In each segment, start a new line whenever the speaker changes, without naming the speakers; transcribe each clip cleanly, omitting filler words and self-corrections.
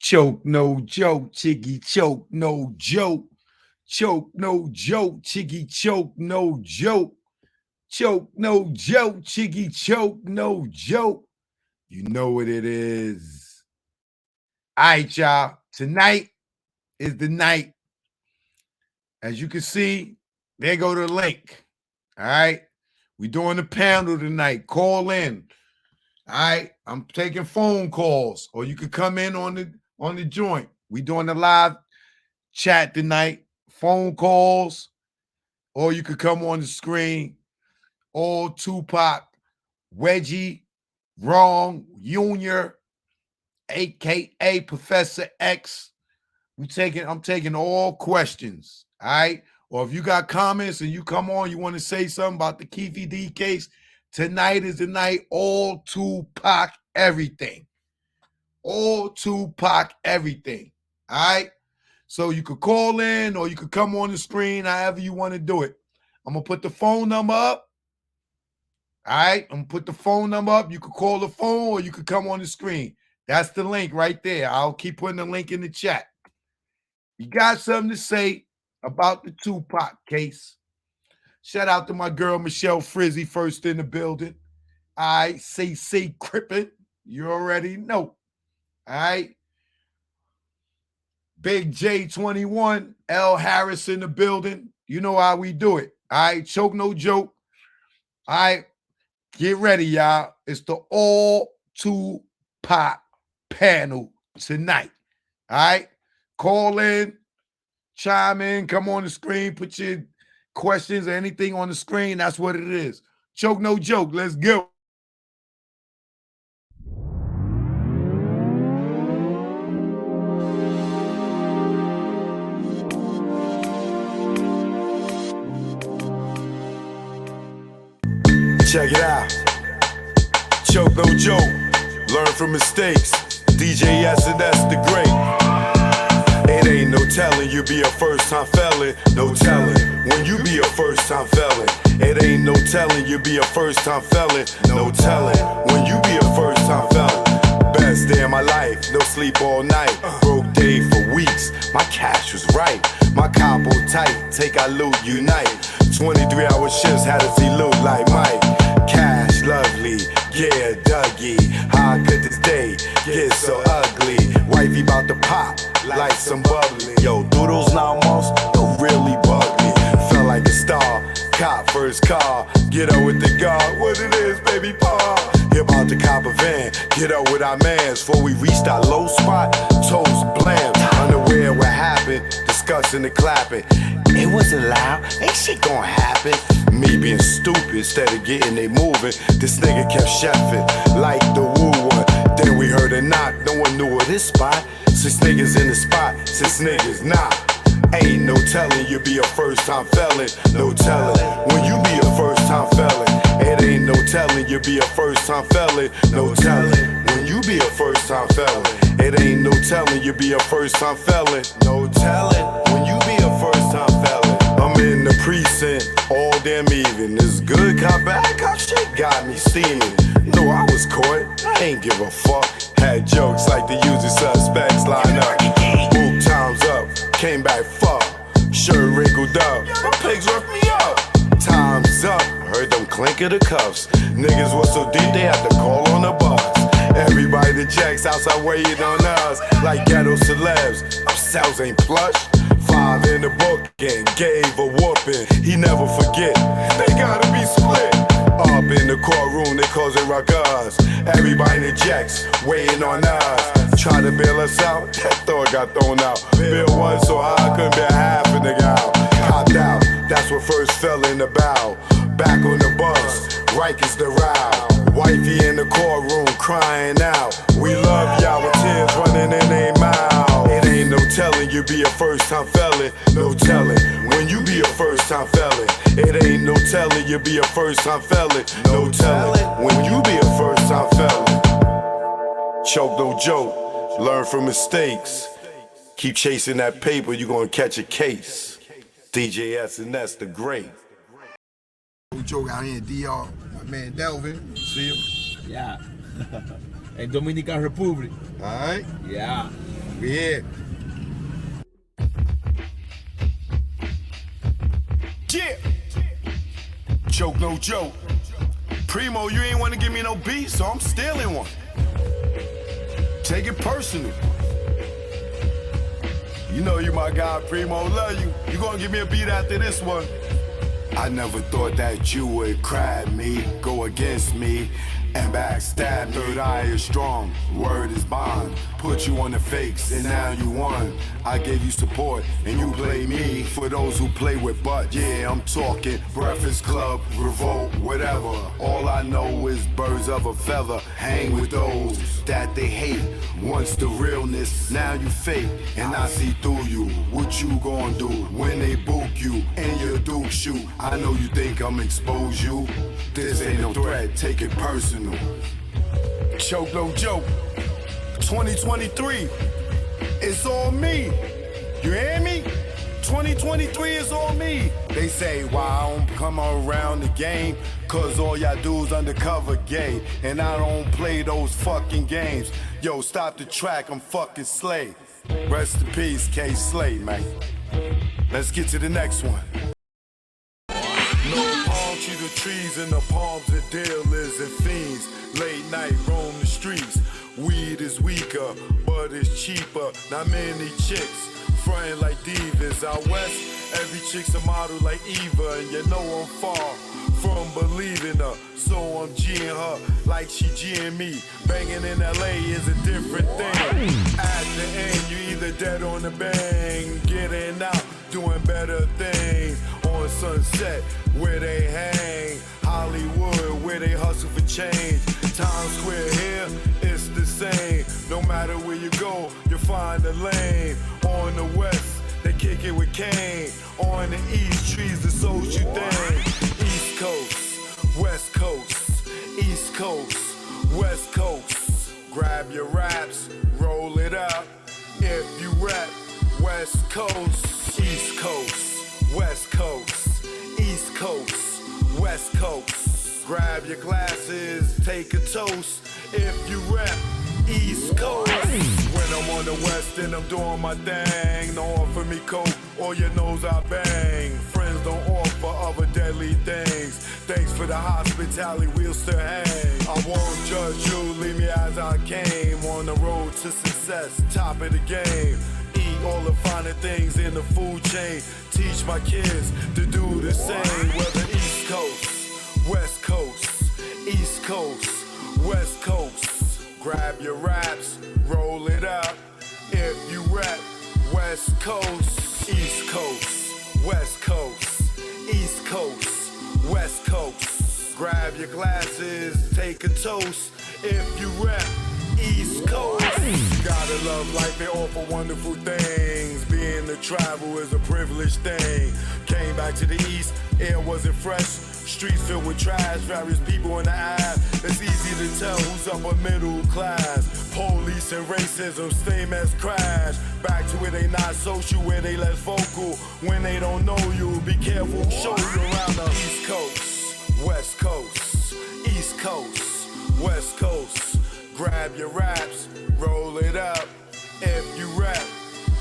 Choke no joke, Chiggy choke no joke. Choke no joke, Chiggy choke no joke. Choke no joke, Chiggy choke no joke. You know what it is. All right, y'all. Tonight is the night. As you can see, there go the link. All right. We doing the panel tonight. Call in. All right. I'm taking phone calls, or you could come in on the joint. We doing the live chat tonight. Phone calls, or you could come on the screen. All Tupac, Reggie, Wrong, Junior, aka Professor X. I'm taking all questions. All right. Or if you got comments and you come on, you want to say something about the Keefe D case, tonight is the night. All Tupac, everything. All Tupac, everything. All right. So you could call in or you could come on the screen, however you want to do it. I'm going to put the phone number up. All right. I'm going to put the phone number up. You could call the phone or you could come on the screen. That's the link right there. I'll keep putting the link in the chat. You got something to say about the Tupac case? Shout out to my girl Michelle Frizzy, first in the building. All right. CC Crippin. You already know. All right. Big J21, L Harris in the building. You know how we do it. All right, choke no joke. All right, get ready, y'all. It's the All Tupac panel tonight. All right, call in, chime in, come on the screen, put your questions or anything on the screen. That's what it is. Choke no joke. Let's go.
Check it out. Choke no joke. Learn from mistakes. DJ S&S the great. It ain't no telling you be a first time felon. No telling when you be a first time felon. It ain't no telling you be a first time felon. No telling when you be a first time felon. Best day of my life, no sleep all night. Broke day for weeks, my cash was right. My capo tight, take our loot, unite. 23-hour shifts had to see loot like Mike. Cash lovely, yeah, Dougie. How could this day get so ugly? Wifey bout to pop like some bubbly. Yo, doodles now most don't really bug me. Felt like a star, cop first car. Get up with the guard, what it is, baby paw. He about to cop a van, get up with our mans. Before we reached our low spot, toes blam. Unaware what happened, discussing and clapping. It wasn't loud, ain't shit gon' happen. Me being stupid instead of getting they moving. This nigga kept chefing like the woo one. Then we heard a knock, no one knew of this spot. 6 niggas in the spot, 6 niggas not. Ain't no telling you be a first time felon. No telling when you be a first time felon. It ain't no telling you be a first time felon. No telling when you be a first time felon. It ain't no telling you be a first time felon. No telling when you be a first time felon. I'm in the precinct all damn even. This good cop, bad cop shit got me steaming. No, I was caught, I ain't give a fuck. Had jokes like the usual suspects line up. Boot times up, came back fuck. Shirt wrinkled up, my pigs roughed me up. Time's up, heard them clink of the cuffs. Niggas was so deep they had to call on the bus. Everybody that checks outside waiting on us. Like ghetto celebs, ourselves ain't plush. 5 in the book and gave a whooping. He never forget, they gotta be split. Up in the courtroom, they cause it ruckus. Everybody in the jacks waiting on us. Try to bail us out, that thought got thrown out. Bill one so high, I couldn't bear half a nigga out. Copped out, that's what first fell in the bow. Back on the bus, Rikers the row. Wifey in the courtroom crying out. We love y'all with tears running in their mouth. It ain't no telling you be a first time felon. No telling when you be a first time felon. It ain't no telling you be a first time felon. No telling when you be a first time felon. Choke no joke, learn from mistakes. Keep chasing that paper, you gonna catch a case. DJ S&S the great.
Joke out here in DR. My man Delvin, see him?
Yeah. In Dominican Republic.
All right.
Yeah.
We here.
Yeah. Choke no joke. Primo, you ain't want to give me no beat, so I'm stealing one. Take it personal. You know you my guy, Primo, love you. You gonna give me a beat after this one. I never thought that you would cry me, go against me, and backstab me. Third eye is strong, word is bond. Put you on the fakes, and now you won. I gave you support, and you play me. For those who play with butt, yeah, I'm talking Breakfast Club, Revolt, whatever. All I know is birds of a feather. Hang with those that they hate. Once the realness, now you fake, and I see through you. What you gonna do when they book you and your Duke shoot? I know you think I'm expose you. This ain't no threat, take it personal. Choke no joke. 2023, it's all me. You hear me? 2023 is all me. They say, why I don't come around the game? Cause all y'all dudes undercover gay. And I don't play those fucking games. Yo, stop the track, I'm fucking Slay. Rest in peace, K Slay, man. Let's get to the next one. No palm tree the trees and the palms of dealers and fiends. Late night roam the streets. Weed is weaker, but it's cheaper. Not many chicks frontin' like divas. Out west, every chick's a model like Eva, and you know I'm far from believing her. So I'm G'ing her like she G'ing me. Banging in LA is a different thing. At the end, you either dead on the bang, getting out, doing better things. On Sunset, where they hang. Hollywood, where they hustle for change. Times Square here, it's the same. No matter where you go, you'll find a lane. On the west, they kick it with Kane. On the east, trees the social thing. East Coast, West Coast, East Coast, West Coast. Grab your raps, roll it up. If you rap, West Coast, East Coast, West Coast, East Coast, West Coast. Grab your glasses, take a toast. If you rap, East Coast. When I'm on the west and I'm doing my thing, don't offer me coke or your nose I bang. Friends don't offer other deadly things. Thanks for the hospitality, we'll still hang. I won't judge you, leave me as I came. On the road to success, top of the game. Eat all the finer things in the food chain. Teach my kids to do the same. Whether East Coast, West Coast, East Coast, West Coast. Grab your raps, roll it up. If you rap, West Coast, East Coast, West Coast, East Coast, West Coast. Grab your glasses, take a toast. If you rap, East Coast. Gotta love life, they offer wonderful things. Being to travel is a privileged thing. Came back to the east, air wasn't fresh. Streets filled with trash, various people in the eye. It's easy to tell who's upper middle class. Police and racism, same as crash. Back to where they not social, where they less vocal. When they don't know you, be careful, show you around the East Coast, West Coast, East Coast, West Coast. Grab your raps, roll it up. If you rap,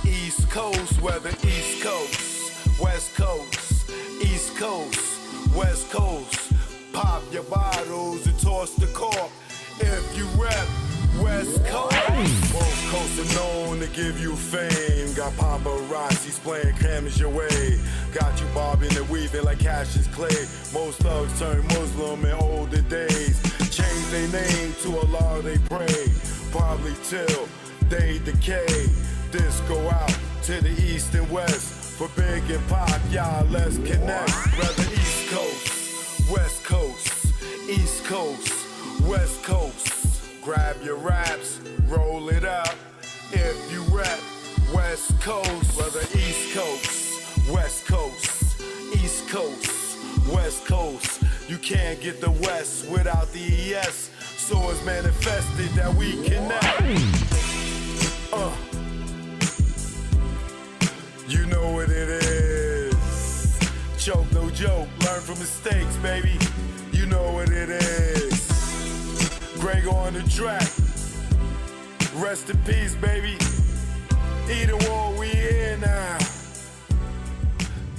East Coast, whether East Coast, West Coast, East Coast, West Coast. Pop your bottles and toss the cork. If you rap, West Coast. Both coasts are known to give you fame. Got paparazzis playing cameras your way. Got you bobbing and weaving like Cassius Clay. Most thugs turn Muslim in older days. Change their name to Allah they pray. Probably till they decay. This go out to the east and west. For Big and Pac, y'all, let's connect. Rather East Coast, West Coast, East Coast, West Coast. Grab your raps, roll it up. If you rap, West Coast, whether East Coast, West Coast, East Coast, West Coast. You can't get the West without the ES, so it's manifested that we connect. You know what it is. Choke no joke, learn from mistakes, baby. You know what it is. Greg on the track. Rest in peace, baby. Either war, we in now.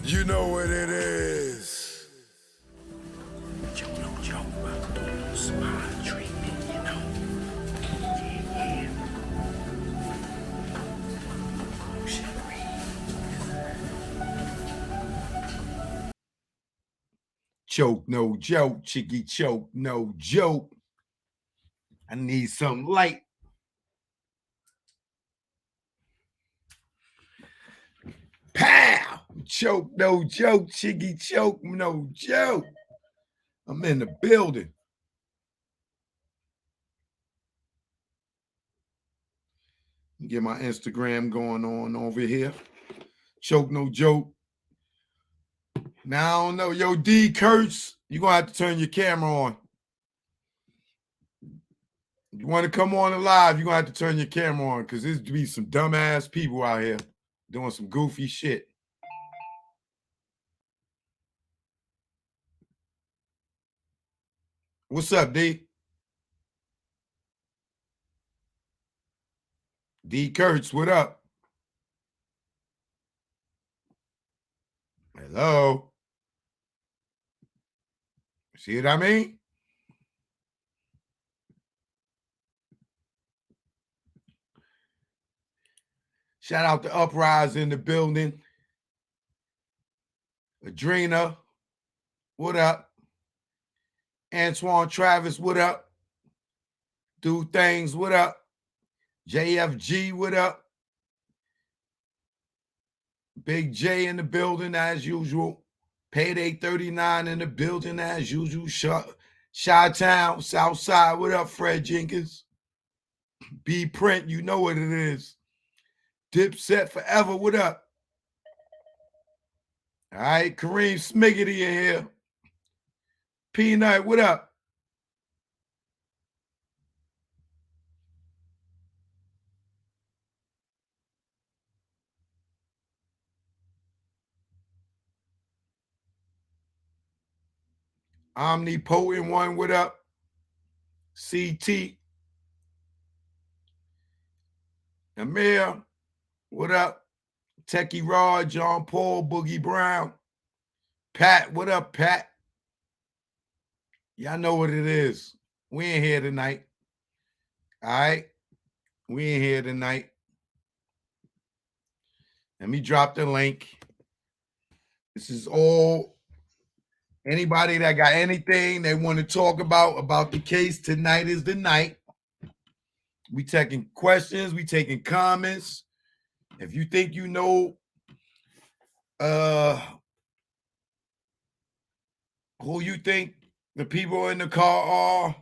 You know what it is.
Joe, no joke, about to do a little spa treatment, you know. Yeah. Ocean breeze.
Choke, no joke. Chicky choke, no joke. I need some light. Pow! Choke, no joke. Chicky choke, no joke. I'm in the building. Get my Instagram going on over here. Choke, no joke. Now I don't know. Yo, D Kurtz, you're going to have to turn your camera on. You want to come on live, you're going to have to turn your camera on because there's be some dumbass people out here doing some goofy shit. What's up, D? D Kurtz, what up? Hello? See what I mean? Shout out to Uprise in the building. Adrena, what up? Antoine Travis, what up? Do Things, what up? JFG, what up? Big J in the building as usual. Payday 39 in the building as usual. Chi-Town, Southside, what up, Fred Jenkins? B Print, you know what it is. Dipset Forever, what up? All right, Kareem Smiggity in here. Peanut, what up? Omnipotent One, what up? CT. Amir, what up? Techie Rod, John Paul, Boogie Brown. Pat, what up, Pat? Y'all know what it is. We ain't here tonight. All right? We ain't here tonight. Let me drop the link. This is all anybody that got anything they want to talk about the case. Tonight is the night. We taking questions, we taking comments. If you think you know who you think the people in the car are,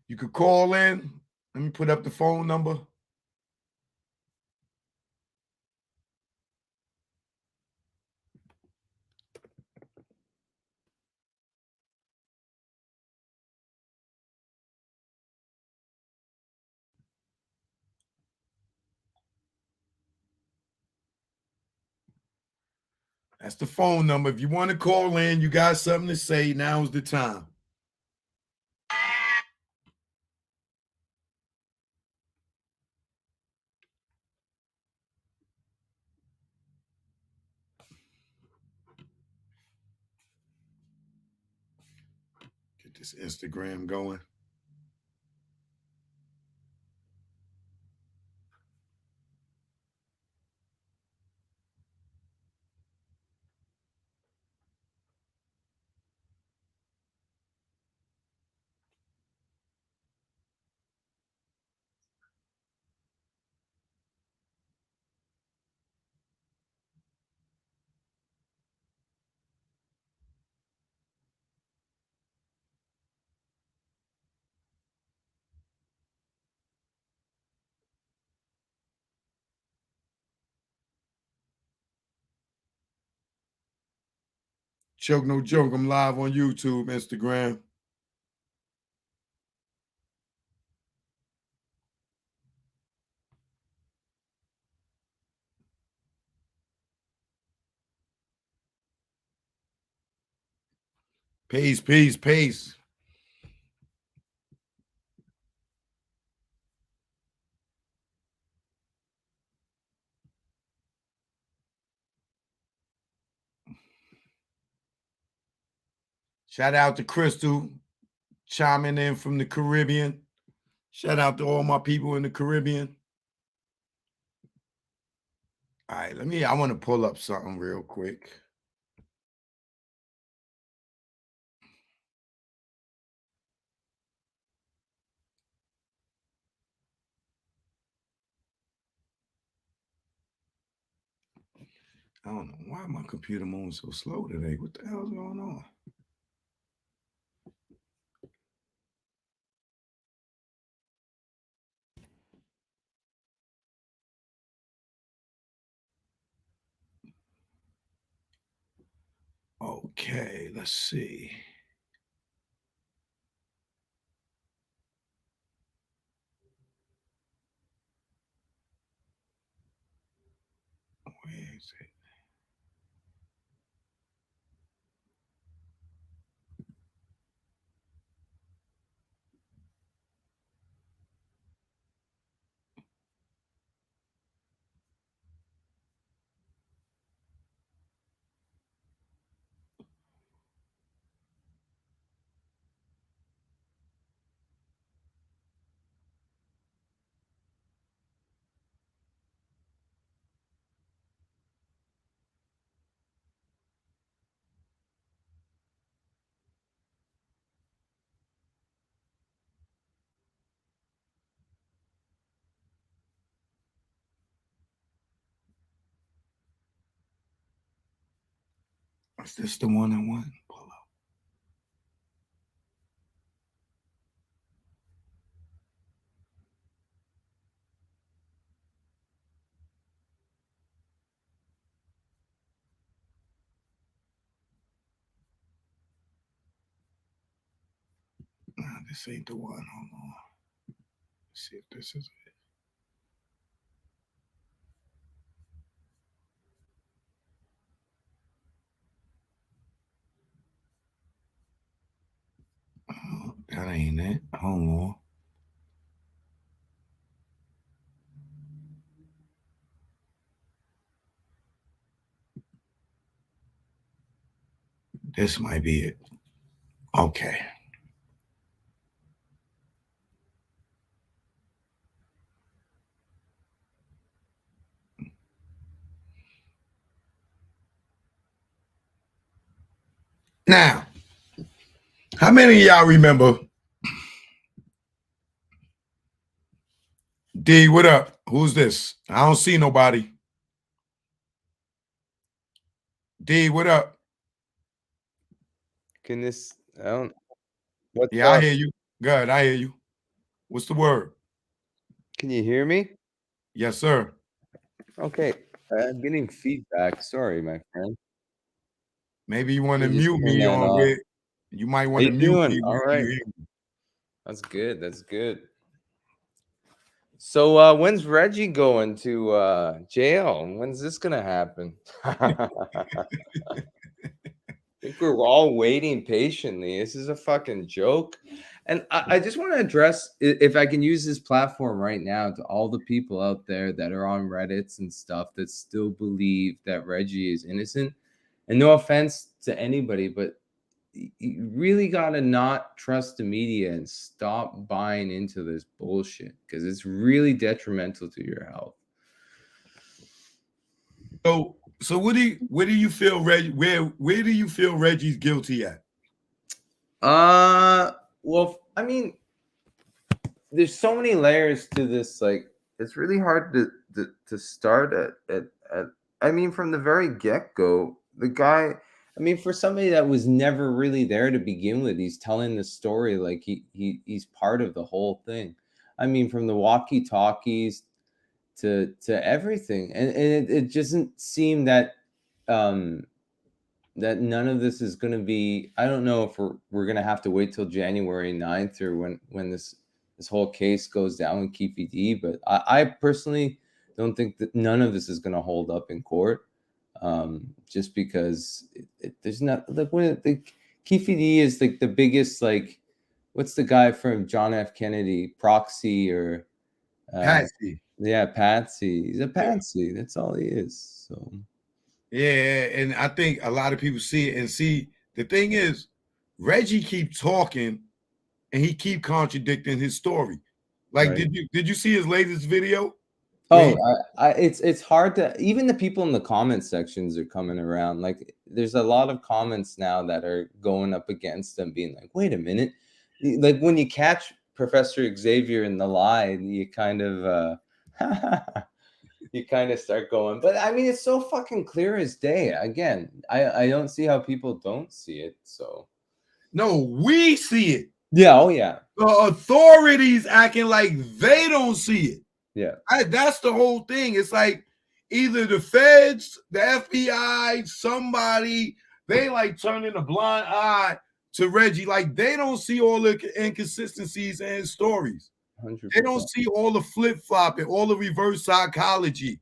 you could call in. Let me put up the phone number. That's the phone number. If you want to call in, you got something to say, now's the time. Get this Instagram going. Choke no joke. I'm live on YouTube, Instagram. Peace, peace, peace. Shout out to Crystal chiming in from the Caribbean. Shout out to all my people in the Caribbean. All right, I want to pull up something real quick. I don't know why my computer moving so slow today. What the hell's going on? Okay, let's see. Where is it? Is this the one I want? Pull up. Nah, this ain't the one. Hold on. Let's see if this is it. Oh, that ain't it. Hold on. This might be it. Okay. Now, how many of y'all remember? D, what up? Who's this? I don't see nobody. D, what up?
Can this? I don't. What's
Yeah, I
up?
hear you. Good, I hear you. What's the word?
Can you hear me?
Yes, sir.
Okay, I'm getting feedback. Sorry, my friend.
Maybe you want to
Can you just
mute
turn
me
that
on
off?
where you might
How
want to
you
mute
doing?
me
All
where
right,
you hear me.
that's good. That's good. So, when's Reggie going to jail? When's this gonna happen? I think we're all waiting patiently. This is a fucking joke. And I just want to address, if I can use this platform right now, to all the people out there that are on Reddits and stuff that still believe that Reggie is innocent. And no offense to anybody, but you really got to not trust the media and stop buying into this bullshit, because it's really detrimental to your health.
So where do you feel Reggie? Where do you feel Reggie's guilty at?
Well, I mean, there's so many layers to this. Like, it's really hard to start at. I mean, from the very get go, the guy. I mean, for somebody that was never really there to begin with, he's telling the story like he's part of the whole thing. I mean, from the walkie talkies to everything, and it doesn't seem that um that none of this is going to be. I don't know if we're going to have to wait till January 9th or when this whole case goes down with Keefe D, but I personally don't think that none of this is going to hold up in court, just because there's not, like, when the Keefe D is like the biggest, like, what's the guy from John F. Kennedy, Proxy, or
Patsy.
yeah, Patsy. He's a patsy. That's all he is. So
Yeah, and I think a lot of people see it and see the thing is, Reggie keep talking and he keep contradicting his story. Like,
Right.
did you see his latest video?
Oh, it's hard to even the people in the comment sections are coming around. Like, there's a lot of comments now that are going up against them, being like, "Wait a minute!" Like when you catch Professor Xavier in the lie, you kind of you kind of start going. But I mean, it's so fucking clear as day. Again, I don't see how people don't see it. So
No, we see it.
yeah, oh yeah,
The authorities acting like they don't see it.
yeah.
That's the whole thing. It's like either the feds, the FBI, somebody, they like turning a blind eye to Reggie. Like they don't see all the inconsistencies in his stories.
100%.
They don't see all the flip-flopping, all the reverse psychology,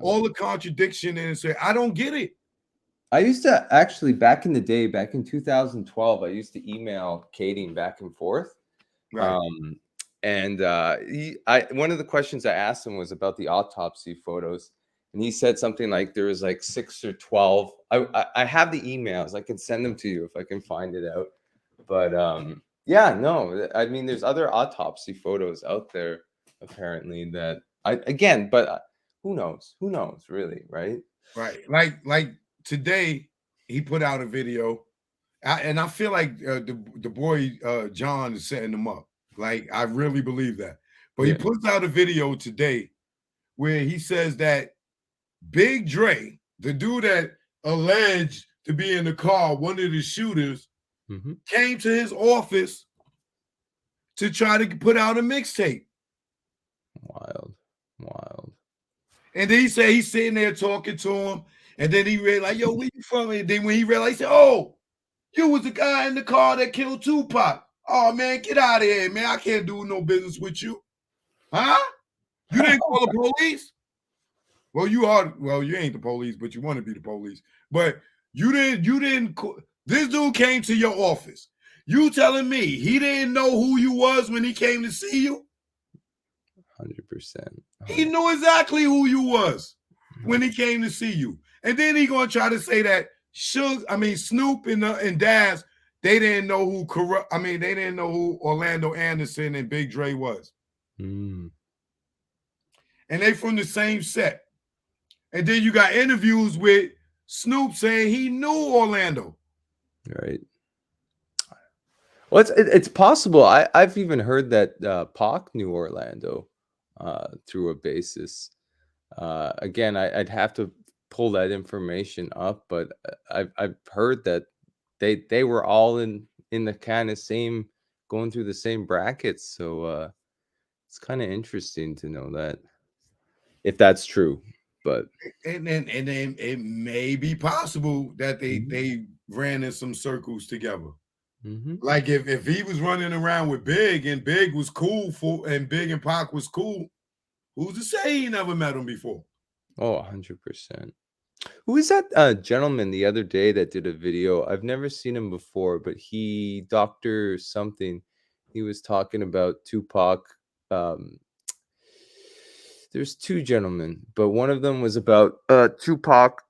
all the contradiction in it. I don't get it.
I used to actually back in the day, back in 2012, I used to email Kading back and forth.
Right.
And one of the questions I asked him was about the autopsy photos, and he said something like there was like 6 or 12. I have the emails. I can send them to you if I can find it out. But yeah, no, I mean, there's other autopsy photos out there apparently that but who knows? Who knows, really, right?
Right. Like today, he put out a video, and I feel like the boy John is setting him up. Like I really believe that. But he
Yeah.
puts out a video today where he says that Big Dre, the dude that alleged to be in the car, one of the shooters,
Mhm.
came to his office to try to put out a mixtape.
Wild.
And then he said he's sitting there talking to him. And then he realized, yo, where you from? And then when he realized, he said, oh, you was the guy in the car that killed Tupac. Oh, man, get out of here, man. I can't do no business with you. Huh? You didn't call the police? Well, you ain't the police, but you want to be the police. But you didn't, this dude came to your office. You telling me he didn't know who you was when he came to see you?
100%.
He knew exactly who you was when he came to see you. And then he gonna try to say that Snoop and Daz, they didn't know they didn't know who Orlando Anderson and Big Dre was.
Mm.
And they from the same set. And then you got interviews with Snoop saying he knew Orlando.
Right. Well, it's possible. I've even heard that Pac knew Orlando through a basis. Again, I'd have to pull that information up, but I've heard that they were all in the kind of same, going through the same brackets. So it's kind of interesting to know that, if that's true. But
And then it may be possible that
Mhm.
they ran in some circles together.
Mhm.
Like if he was running around with Big and Big was cool and Big and Pac was cool, who's to say he never met him before?
Oh, 100%. Who is that gentleman the other day that did a video? I've never seen him before, but Dr. something, he was talking about Tupac. Um, there's two gentlemen, but one of them was about Tupac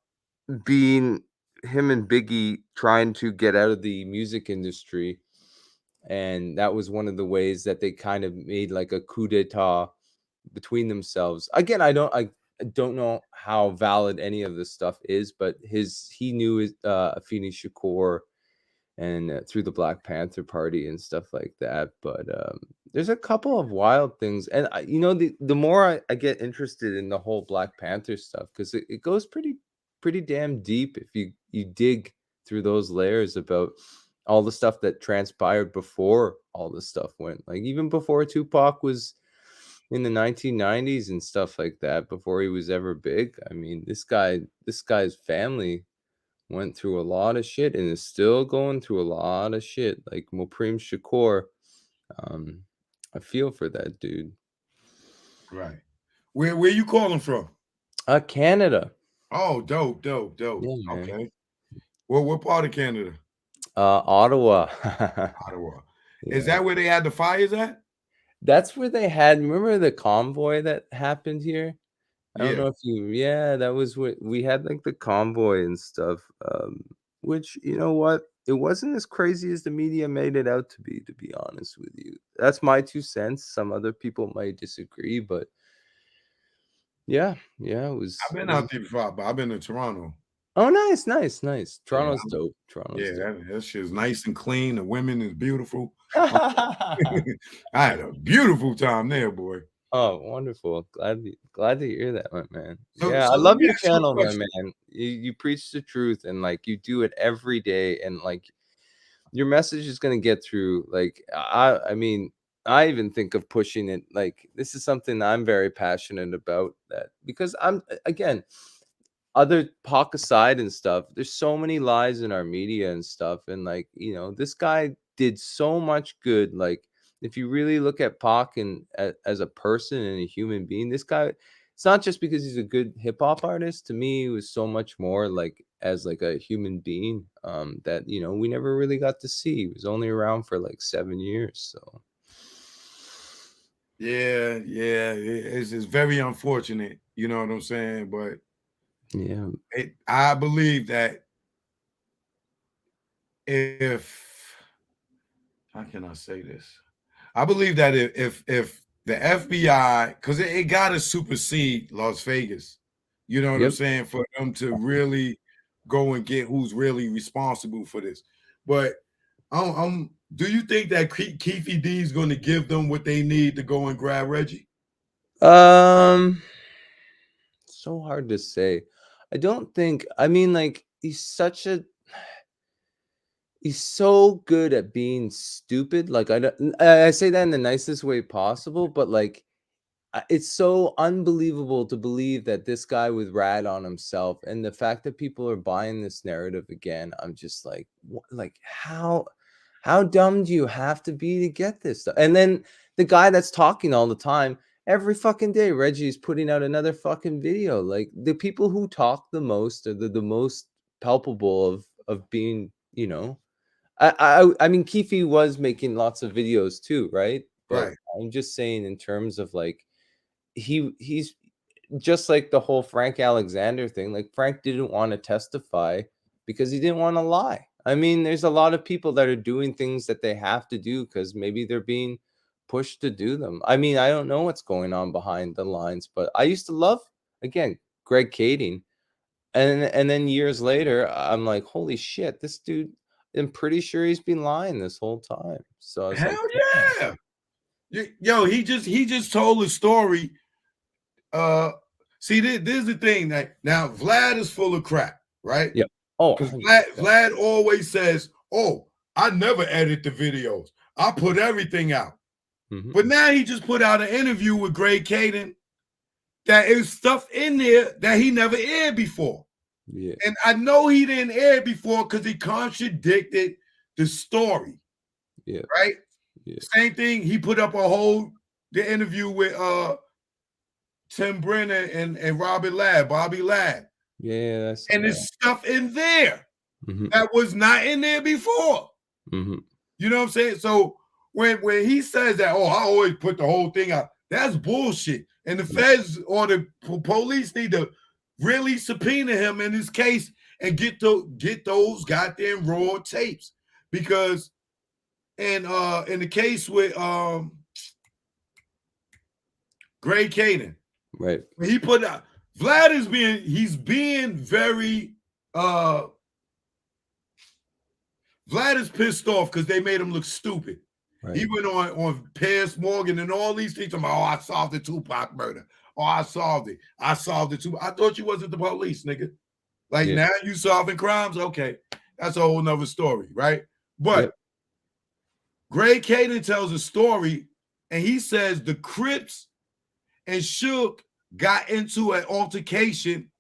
being, him and Biggie trying to get out of the music industry. And that was one of the ways that they kind of made like a coup d'etat between themselves. Again, I don't know how valid any of this stuff is, but he knew Afeni Shakur and through the Black Panther Party and stuff like that. But there's a couple of wild things, and the more I get interested in the whole Black Panther stuff, because it goes pretty damn deep if you dig through those layers about all the stuff that transpired before all this stuff went, like even before Tupac was in the 1990s and stuff like that, before he was ever big. I mean, this guy's family went through a lot of shit and is still going through a lot of shit. Like Mopreme Shakur, um, I feel for that dude.
Right. Where you calling from?
Canada.
Oh, dope.
Yeah, man.
Okay. Well, what part of Canada?
Ottawa.
Ottawa.
Yeah.
Is that where they had the fires at?
That's where they had. Remember the convoy that happened here? I don't
Yeah.
know if that was what we had, like the convoy and stuff. Which, you know what? it wasn't as crazy as the media made it out to be honest with you. That's my 2 cents. Some other people might disagree, but yeah, it
I've
it
been
was
out there before, but I've been to Toronto.
Oh, nice.
Yeah,
Toronto's dope.
yeah,
Toronto's dope.
that shit's nice and clean. The women is beautiful. I had a beautiful time there, boy.
Oh, wonderful. Glad to hear that, my man.
So,
Yeah,
so
I
let
love
me
your
ask you a
channel, my
question.
man. You preach the truth and like you do it every day and like your message is gonna get through. Like I mean, I even think of pushing it. Like this is something I'm very passionate about that because I'm again, other Pac aside and stuff, there's so many lies in our media and stuff. And like, this guy did so much good. Like, if you really look at Pac and as a person and a human being, this guy, it's not just because he's a good hip hop artist. To me, he was so much more like as like a human being that we never really got to see. He was only around for like 7 years. So
Yeah, it's very unfortunate. You know what I'm saying? But
yeah,
I believe that if how can I say this? I believe that if the FBI, because it got to supersede Las Vegas, you know what I'm
yep.
saying, for them to really go and get who's really responsible for this. But do you think that Keefe D is going to give them what they need to go and grab Reggie?
Um, so hard to say. I don't think. I mean, like he's so good at being stupid. Like I say that in the nicest way possible, but like it's so unbelievable to believe that this guy would rat on himself, and the fact that people are buying this narrative again. I'm just like, like how dumb do you have to be to get this stuff? And then the guy that's talking all the time. Every fucking day, Reggie's putting out another fucking video. Like the people who talk the most are the most palpable of being, I mean, Keefe was making lots of videos too, right? But
Right.
I'm just saying in terms of like he's just like the whole Frank Alexander thing. Like Frank didn't want to testify because he didn't want to lie. I mean, there's a lot of people that are doing things that they have to do because maybe they're being pushed to do them. I mean, I don't know what's going on behind the lines, but I used to love again Greg Kading. And then years later, I'm like, holy shit, this dude, I'm pretty sure he's been lying this whole time. So I was like,
Hell yeah. Yo, he just told a story. See, this is the thing that now Vlad is full of crap, right?
yeah. Oh,
Because
100%.
Vlad always says, "Oh, I never edit the videos. I put everything out."
Mhm.
But now he just put out an interview with Greg Caden that is stuff in there that he never aired before.
Yeah.
And I know he didn't air it before because he contradicted the story,
Yeah.
right?
Yeah.
Same thing. He put up the interview with Tim Brennan and Bobby Ladd.
Yeah, that's
And there's stuff in there
Mhm.
that was not in there before.
Mhm.
You know what I'm saying? So when he says that, oh, I always put the whole thing out, that's bullshit. And the feds or the police need to really subpoena him in this case and get those goddamn raw tapes. Because in the case with Greg Caden,
Right.
when he put out Vlad he's being very Vlad is pissed off because they made him look stupid.
Right.
He went on Piers Morgan and all these things. About, oh, I solved the Tupac murder. Oh, I solved it. I solved it too. I thought you wasn't the police, nigga. Like
Yeah.
now you solving crimes. Okay, that's a whole nother story, right? But
Yep.
Greg Caden tells a story, and he says the Crips and Shook got into an altercation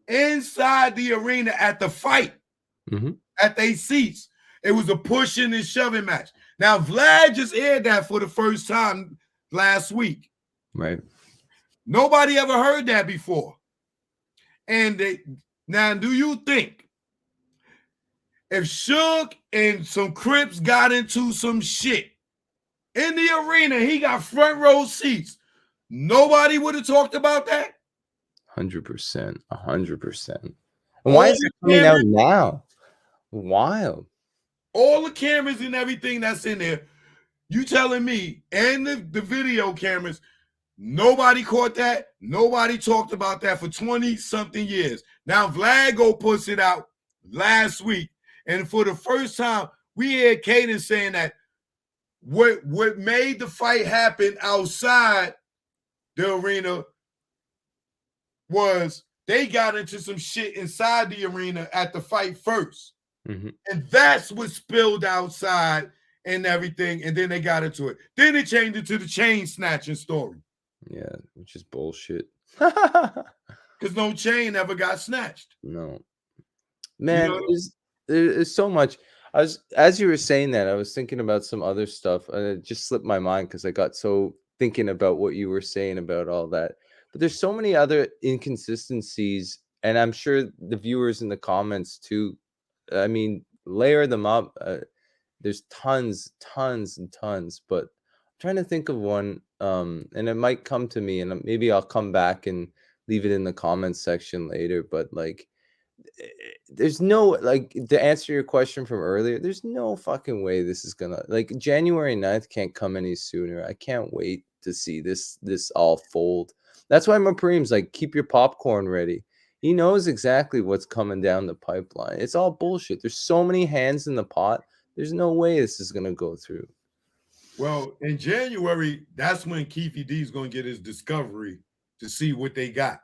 inside the arena at the fight
Mhm.
at their seats. It was a pushing and shoving match. Now, Vlad just aired that for the first time last week.
Right.
Nobody ever heard that before. And now, do you think if Suge and some Crips got into some shit in the arena, he got front row seats, nobody would have talked about that?
100%. 100%. And
All
why is
the
it coming out
cameras,
now? Wild.
all the cameras and everything that's in there, you telling me, and the video cameras, nobody caught that, nobody talked about that for 20-something years. Now Vlad puts it out last week, and for the first time, we heard Caden saying that what made the fight happen outside the arena was they got into some shit inside the arena at the fight first.
Mhm.
And that's what spilled outside and everything. And then they got into it. Then it changed into the chain snatching story.
Yeah, which is bullshit.
Because no chain ever got snatched.
No. Man,
know-
there's so much. As you were saying that, I was thinking about some other stuff, and it just slipped my mind because I got so thinking about what you were saying about all that. But there's so many other inconsistencies, and I'm sure the viewers in the comments too. I mean, layer them up. There's tons, and tons, but I'm trying to think of one, and it might come to me, and maybe I'll come back and leave it in the comments section later. But like, there's no, like, to answer your question from earlier, there's no fucking way this is gonna, like, January 9th can't come any sooner. I can't wait to see this all fold. That's why Mapreem's like, keep your popcorn ready. He knows exactly what's coming down the pipeline. It's all bullshit. There's so many hands in the pot. There's no way this is gonna go through.
Well, in January, that's when Keefe D is going to get his discovery to see what they got.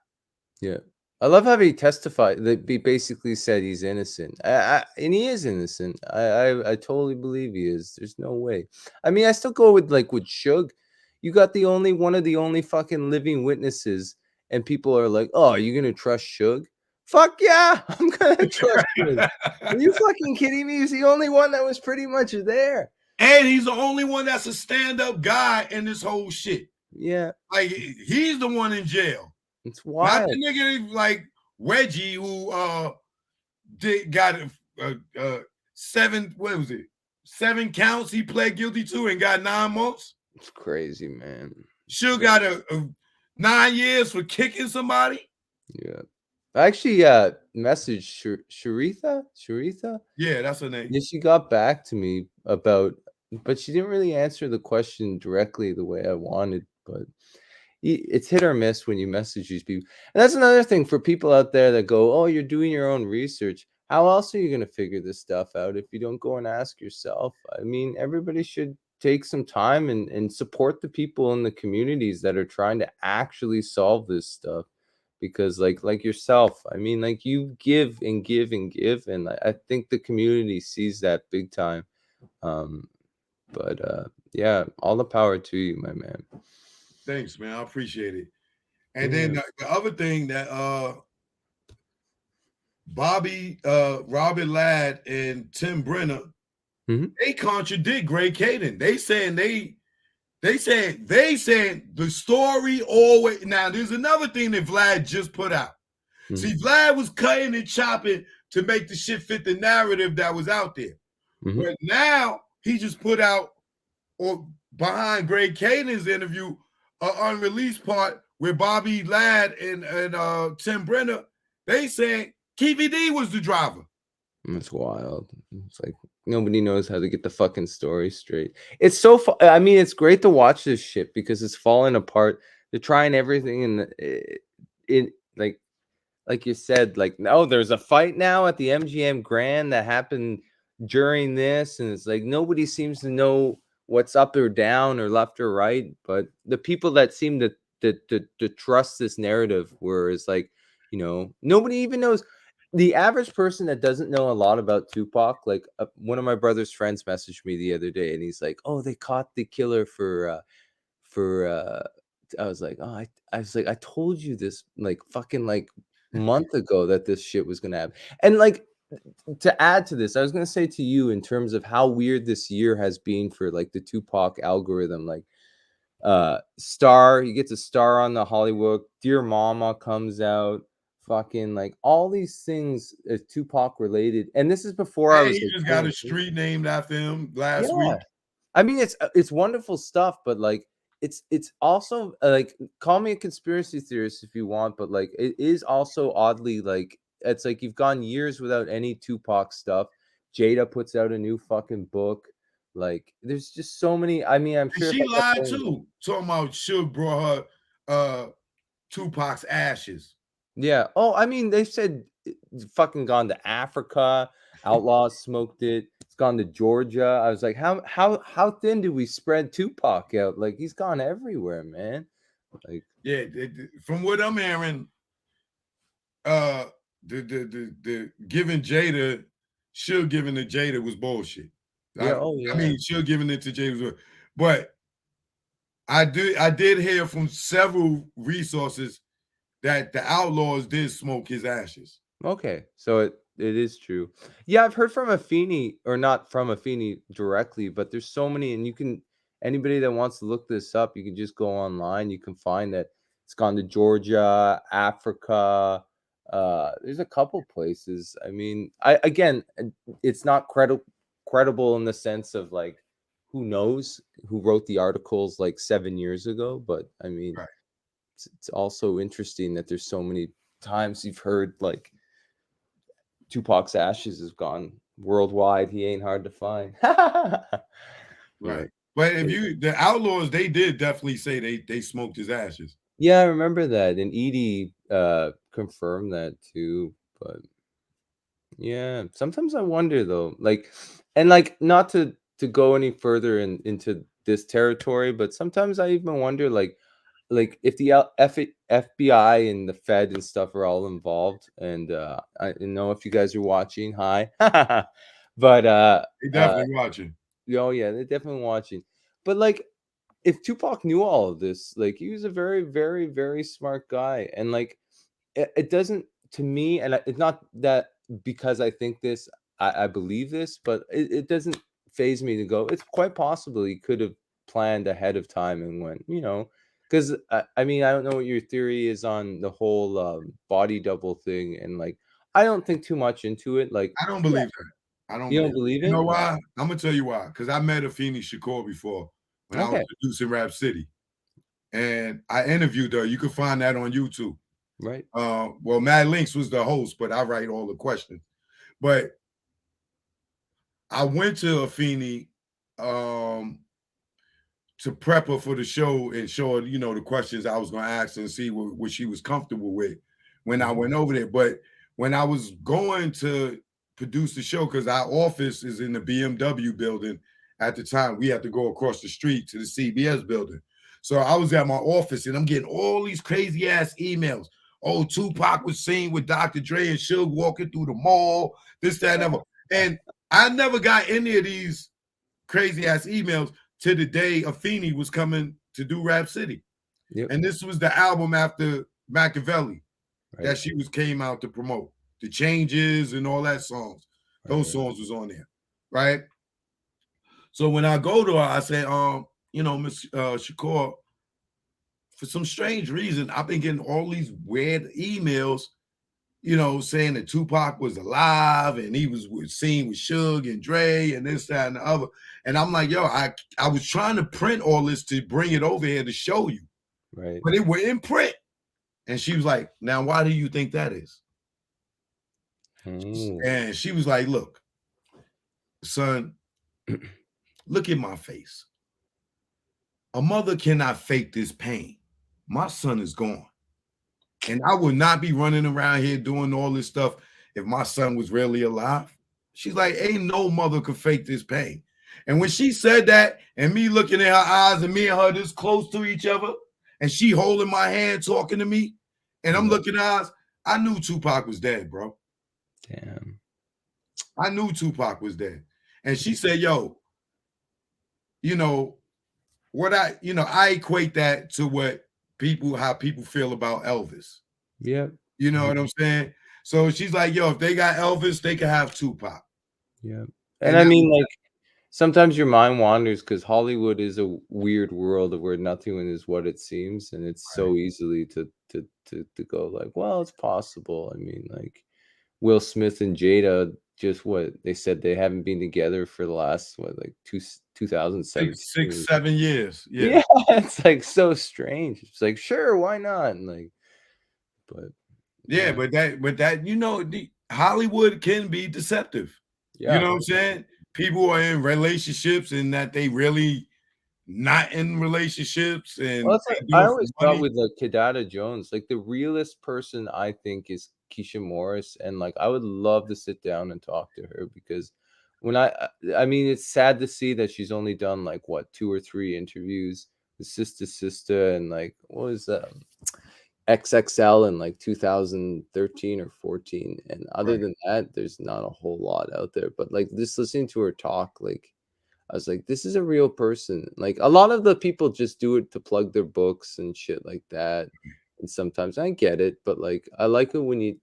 Yeah. I love how he testified that he basically said he's innocent. And he is innocent. I totally believe he is. There's no way. I mean, I still go with Suge. You got one of the only fucking living witnesses, and people are like, "Oh, are you gonna trust Suge?" Fuck yeah, I'm gonna trust him. Are you fucking kidding me? He's the only one that was pretty much there.
And he's the only one that's a stand-up guy in this whole shit.
Yeah.
Like, he's the one in jail.
It's wild.
Not the nigga like Wedgie who got 7 counts he pled guilty to and got 9 months.
It's crazy, man.
Suge got a 9 years for kicking somebody.
Yeah. I actually messaged Sharitha.
Yeah, that's her name.
Yeah, she got back to me about, but she didn't really answer the question directly the way I wanted. But it's hit or miss when you message these people. And that's another thing for people out there that go, "Oh, you're doing your own research." How else are you going to figure this stuff out if you don't go and ask yourself? I mean, everybody should take some time and support the people in the communities that are trying to actually solve this stuff. Because like yourself, I mean, like, you give and give and give, and I think the community sees that big time. But yeah, all the power to you, my man.
Thanks, man. I appreciate it. And then the other thing that Robert Ladd and Tim Brenner, they contradict Greg Caden. They said the story always. Now, there's another thing that Vlad just put out. See, Vlad was cutting and chopping to make the shit fit the narrative that was out there. But now he just put out, or behind Greg Caden's interview, an unreleased part where Bobby Ladd and Tim Brenner, they saying Keefe D was the driver.
That's wild. It's like nobody knows how to get the fucking story straight. It's so I mean, it's great to watch this shit because it's falling apart. They're trying everything in like you said, like, no, there's a fight now at the MGM Grand that happened during this, and it's like nobody seems to know what's up or down or left or right. But the people that seem to trust this narrative, whereas, like, you know, nobody even knows. The average person that doesn't know a lot about Tupac, like one of my brother's friends messaged me the other day, and he's like, "Oh, they caught the killer for." I was like, "Oh, I was like, I told you this like fucking like month ago that this shit was gonna happen." And like, to add to this, I was gonna say to you in terms of how weird this year has been for like the Tupac algorithm, like Star, you get to Star on the Hollywood, Dear Mama comes out. Fucking like all these things is Tupac related, and this is before I was.
He just got a street named after him last week.
I mean, it's wonderful stuff, but like it's also like, call me a conspiracy theorist if you want, but like it is also oddly like it's like you've gone years without any Tupac stuff. Jada puts out a new fucking book. Like, there's just so many. I mean, I'm
And
sure if
she
I kept
lied
going,
too, talking about Suge brought her Tupac's ashes.
yeah. Oh, I mean, they said it's fucking gone to Africa. Outlaws smoked it. It's gone to Georgia. I was like, how thin do we spread Tupac out? Like, he's gone everywhere, man. Like,
Yeah, from what I'm hearing, the giving Jada, Suge giving to Jada was bullshit.
yeah.
I,
Oh,
I
yeah.
mean, Suge giving it to Jada was, but I did hear from several resources that the Outlaws did smoke his ashes.
Okay, so it is true. Yeah, I've heard from Afeni, or not from Afeni directly, but there's so many, and you can anybody that wants to look this up, you can just go online. You can find that it's gone to Georgia, Africa. There's a couple places. I mean, I again, it's not credible in the sense of like who knows who wrote the articles like 7 years ago, but I mean,
Right.
it's also interesting that there's so many times you've heard like Tupac's ashes has gone worldwide. He ain't hard to find.
Right. But if the Outlaws, they did definitely say they smoked his ashes.
Yeah, I remember that. And Edie confirmed that too. But yeah, sometimes I wonder though, like, and like not to go any further into this territory, but sometimes I even wonder like if the FBI and the Fed and stuff are all involved, and I don't know if you guys are watching. Hi. But
They definitely watching.
oh yeah, they're definitely watching. But like, if Tupac knew all of this, like he was a very, very, very smart guy, and like it doesn't to me, and it's not that because I think this, I believe this, but it doesn't phase me to go. It's quite possible he could have planned ahead of time and went, because I mean I don't know what your theory is on the whole body double thing, and like I don't think too much into it. Like,
I don't believe that. I don't
you don't
believe it.
believe
You
it?
know why? I'm gonna tell you why. Because I met Afeni Shakur before when I was
Okay,
producing Rap City, and I interviewed her. You can find that on YouTube.
right.
Well, Mad Links was the host, but I write all the questions. But I went to Afeni to prep her for the show and show her, the questions I was going to ask her and see what she was comfortable with when I went over there. But when I was going to produce the show, because our office is in the BMW building at the time, we had to go across the street to the CBS building. So I was at my office and I'm getting all these crazy ass emails. Oh, Tupac was seen with Dr. Dre and Suge walking through the mall, this, that, and other. And I never got any of these crazy ass emails to the day Afeni was coming to do Rap City.
Yep.
And this was the album after Machiavelli that
Right.
she came out to promote. The Changes and all that songs. Those
Right.
songs was on there, right? So when I go to her, I say, Miss Shakur, for some strange reason, I've been getting all these weird emails, saying that Tupac was alive and he was seen with Suge and Dre and this, that, and the other. And I'm like, yo, I was trying to print all this to bring it over here to show you,
Right.
but it were in print. And she was like, now, why do you think that is?
Ooh.
And she was like, look, son, look at my face. A mother cannot fake this pain. My son is gone. And I would not be running around here doing all this stuff if my son was really alive. She's like, ain't no mother could fake this pain. And when she said that, and me looking in her eyes and me and her this close to each other, and she holding my hand talking to me, and I'm looking at her eyes, I knew Tupac was dead, bro.
Damn.
I knew Tupac was dead. And she said, yo, I equate that to how people feel about Elvis.
Yep.
You know what I'm saying? So she's like, yo, if they got Elvis, they can have Tupac.
Yeah.
And
And I
that
mean, like, sometimes your mind wanders because Hollywood is a weird world where nothing is what it seems, and it's so easily to go like, well, it's possible. I mean, like Will Smith and Jada, just what they said they haven't been together for the last like 2017.
6, 7 years.
Yeah, it's like so strange. It's like, sure, why not? And like, but
Yeah, but that Hollywood can be deceptive. You
Yeah.
know what I'm saying? People are in relationships and that they really not in relationships
Well,
and
that's what
they do
I
it for
always thought
money.
with like Kidada Jones, like the realest person I think is Keisha Morris, and like I would love to sit down and talk to her because when I mean, it's sad to see that she's only done like what 2 or 3 interviews with Sister, and like what was that XXL in like 2013 or 14, and other
Right.
than that, there's not a whole lot out there. But like just listening to her talk, like I was like, this is a real person. Like a lot of the people just do it to plug their books and shit like that. And sometimes I get it, but like I like it when you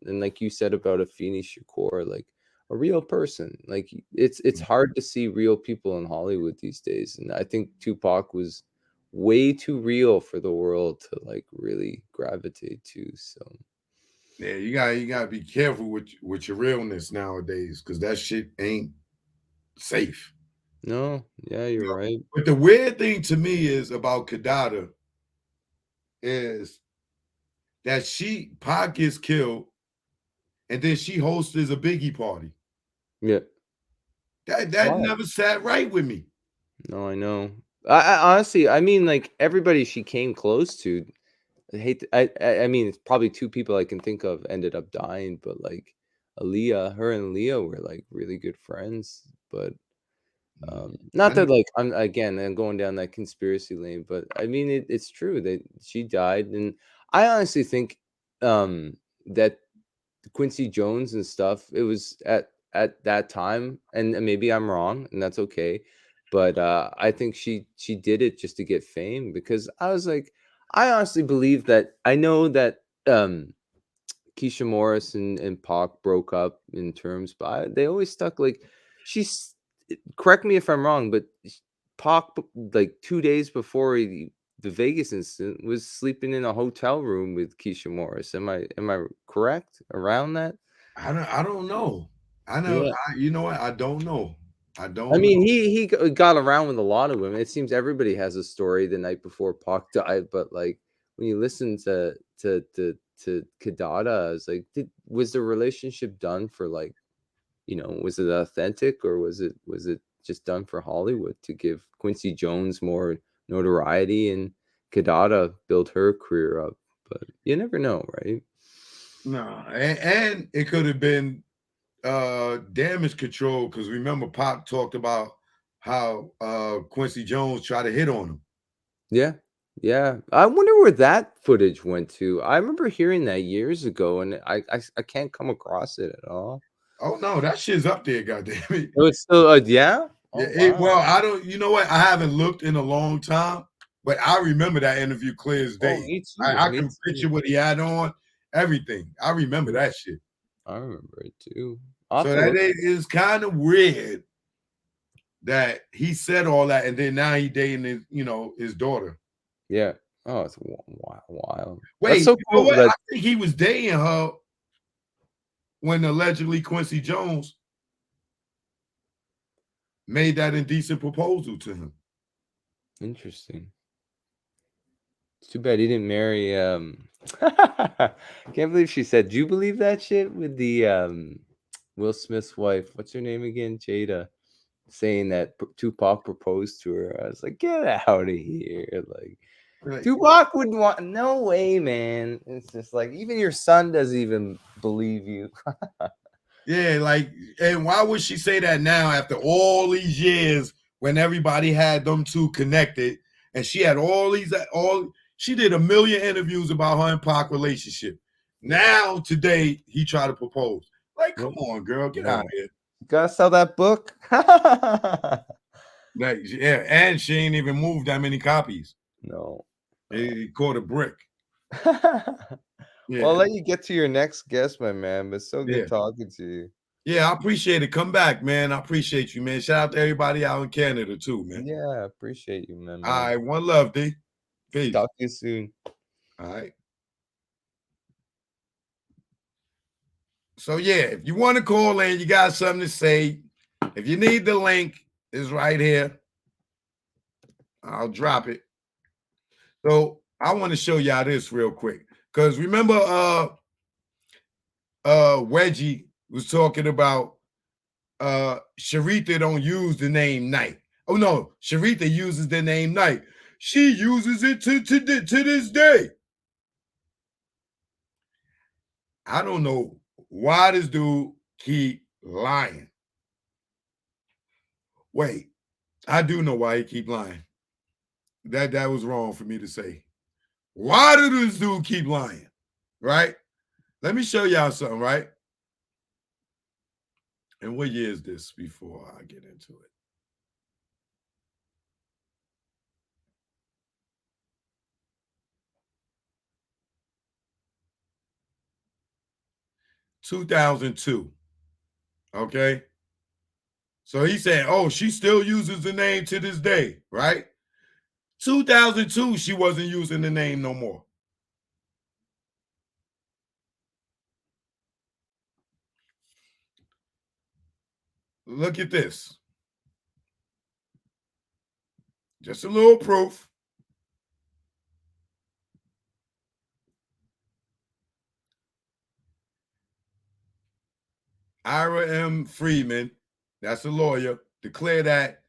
and like you said about Afeni Shakur, like a real person. Like it's hard to see real people in Hollywood these days. And I think Tupac was way too real for the world to like really gravitate to. So
Yeah, you gotta be careful with your realness nowadays because that shit ain't safe.
no, yeah,
You
you're
know?
right.
But the weird thing to me is about Kadada is that Pac gets killed and then she hosts a Biggie party.
Yeah.
That
Why?
never sat right with me.
No, I know. I honestly, I mean, like everybody she came close to. I hate. I mean, it's probably 2 people I can think of ended up dying, but like Aaliyah, her and Aaliyah were like really good friends. But
I
not
know.
that like I'm going down that conspiracy lane, but I mean it's true that she died, and I honestly think that Quincy Jones and stuff, it was at that time, and maybe I'm wrong, and that's okay. But I think she did it just to get fame because I was like, I honestly believe that I know that Keisha Morris and Pac broke up in terms, but they always stuck like she's correct me if I'm wrong, but Pac like 2 days before the Vegas incident was sleeping in a hotel room with Keisha Morris. Am I correct around that?
I don't know.
Yeah.
You know what? I don't know. I
I
don't
mean,
know.
he got around with a lot of women. It seems everybody has a story the night before Pac died, but like when you listen to Kadada, it's like, was the relationship done for like, was it authentic or was it just done for Hollywood to give Quincy Jones more notoriety and Kadada build her career up? But you never know, right?
No, and it could have been damage control because remember Pop talked about how Quincy Jones tried to hit on him.
Yeah. Yeah. I wonder where that footage went to. I remember hearing that years ago and I can't come across it at all.
Oh no, that shit's up there, goddamn it.
Oh, it's still yeah?
Yeah,
Oh wow.
well, I don't. You know what? I haven't looked in a long time, but I remember that interview clear as
Oh,
day.
me too.
I
Me
can
too.
picture what he had on, everything. I remember
Yeah,
that shit.
I remember it too. I'll have
So
to
that
look.
is kind of weird that he said all that, and then now he dating his daughter.
Yeah. Oh, it's wild. That's
Wait,
so
you know
cool
what? I
that
think he was dating her when allegedly Quincy Jones made that indecent proposal to him.
interesting. It's too bad he didn't marry can't believe she said, "Do you believe that shit?" with the Will Smith's wife. What's her name again? Jada. Saying that Tupac proposed to her. I was like, get out of here. Like
Like,
Tupac wouldn't want no way, man. It's just like even your son doesn't even believe you.
yeah, like, and why would she say that now after all these years when everybody had them two connected and she had she did a million interviews about her and Pac relationship. Now today he tried to propose. Like, come on, girl, get out of here.
You gotta sell that book.
Like, yeah, and she ain't even moved that many copies.
No.
He caught a brick.
Well,
Yeah,
I'll let you get to your next guest, my man. But so
yeah.
good talking to you.
Yeah, I appreciate it. Come back, man. I appreciate you, man. Shout out to everybody out in Canada too, man.
Yeah, I appreciate you, man.
All right, one love, D. Peace.
Talk to you soon.
All right. So yeah, if you want to call in, you got something to say. If you need the link, it's right here. I'll drop it. So I want to show y'all this real quick. Because remember Wedgie was talking about Sharitha don't use the name Knight. Oh no, Sharitha uses the name Knight. She uses it to this day. I don't know why this dude keep lying. Wait, I do know why he keep lying. That was wrong for me to say. Why did this dude keep lying? Right? Let me show y'all something, right? And what year is this before I get into it? (2002). Okay. So he said, oh, she still uses the name to this day, right? 2002, she wasn't using the name no more. Look at this. Just a little proof. Ira M. Freeman, that's a lawyer, declared that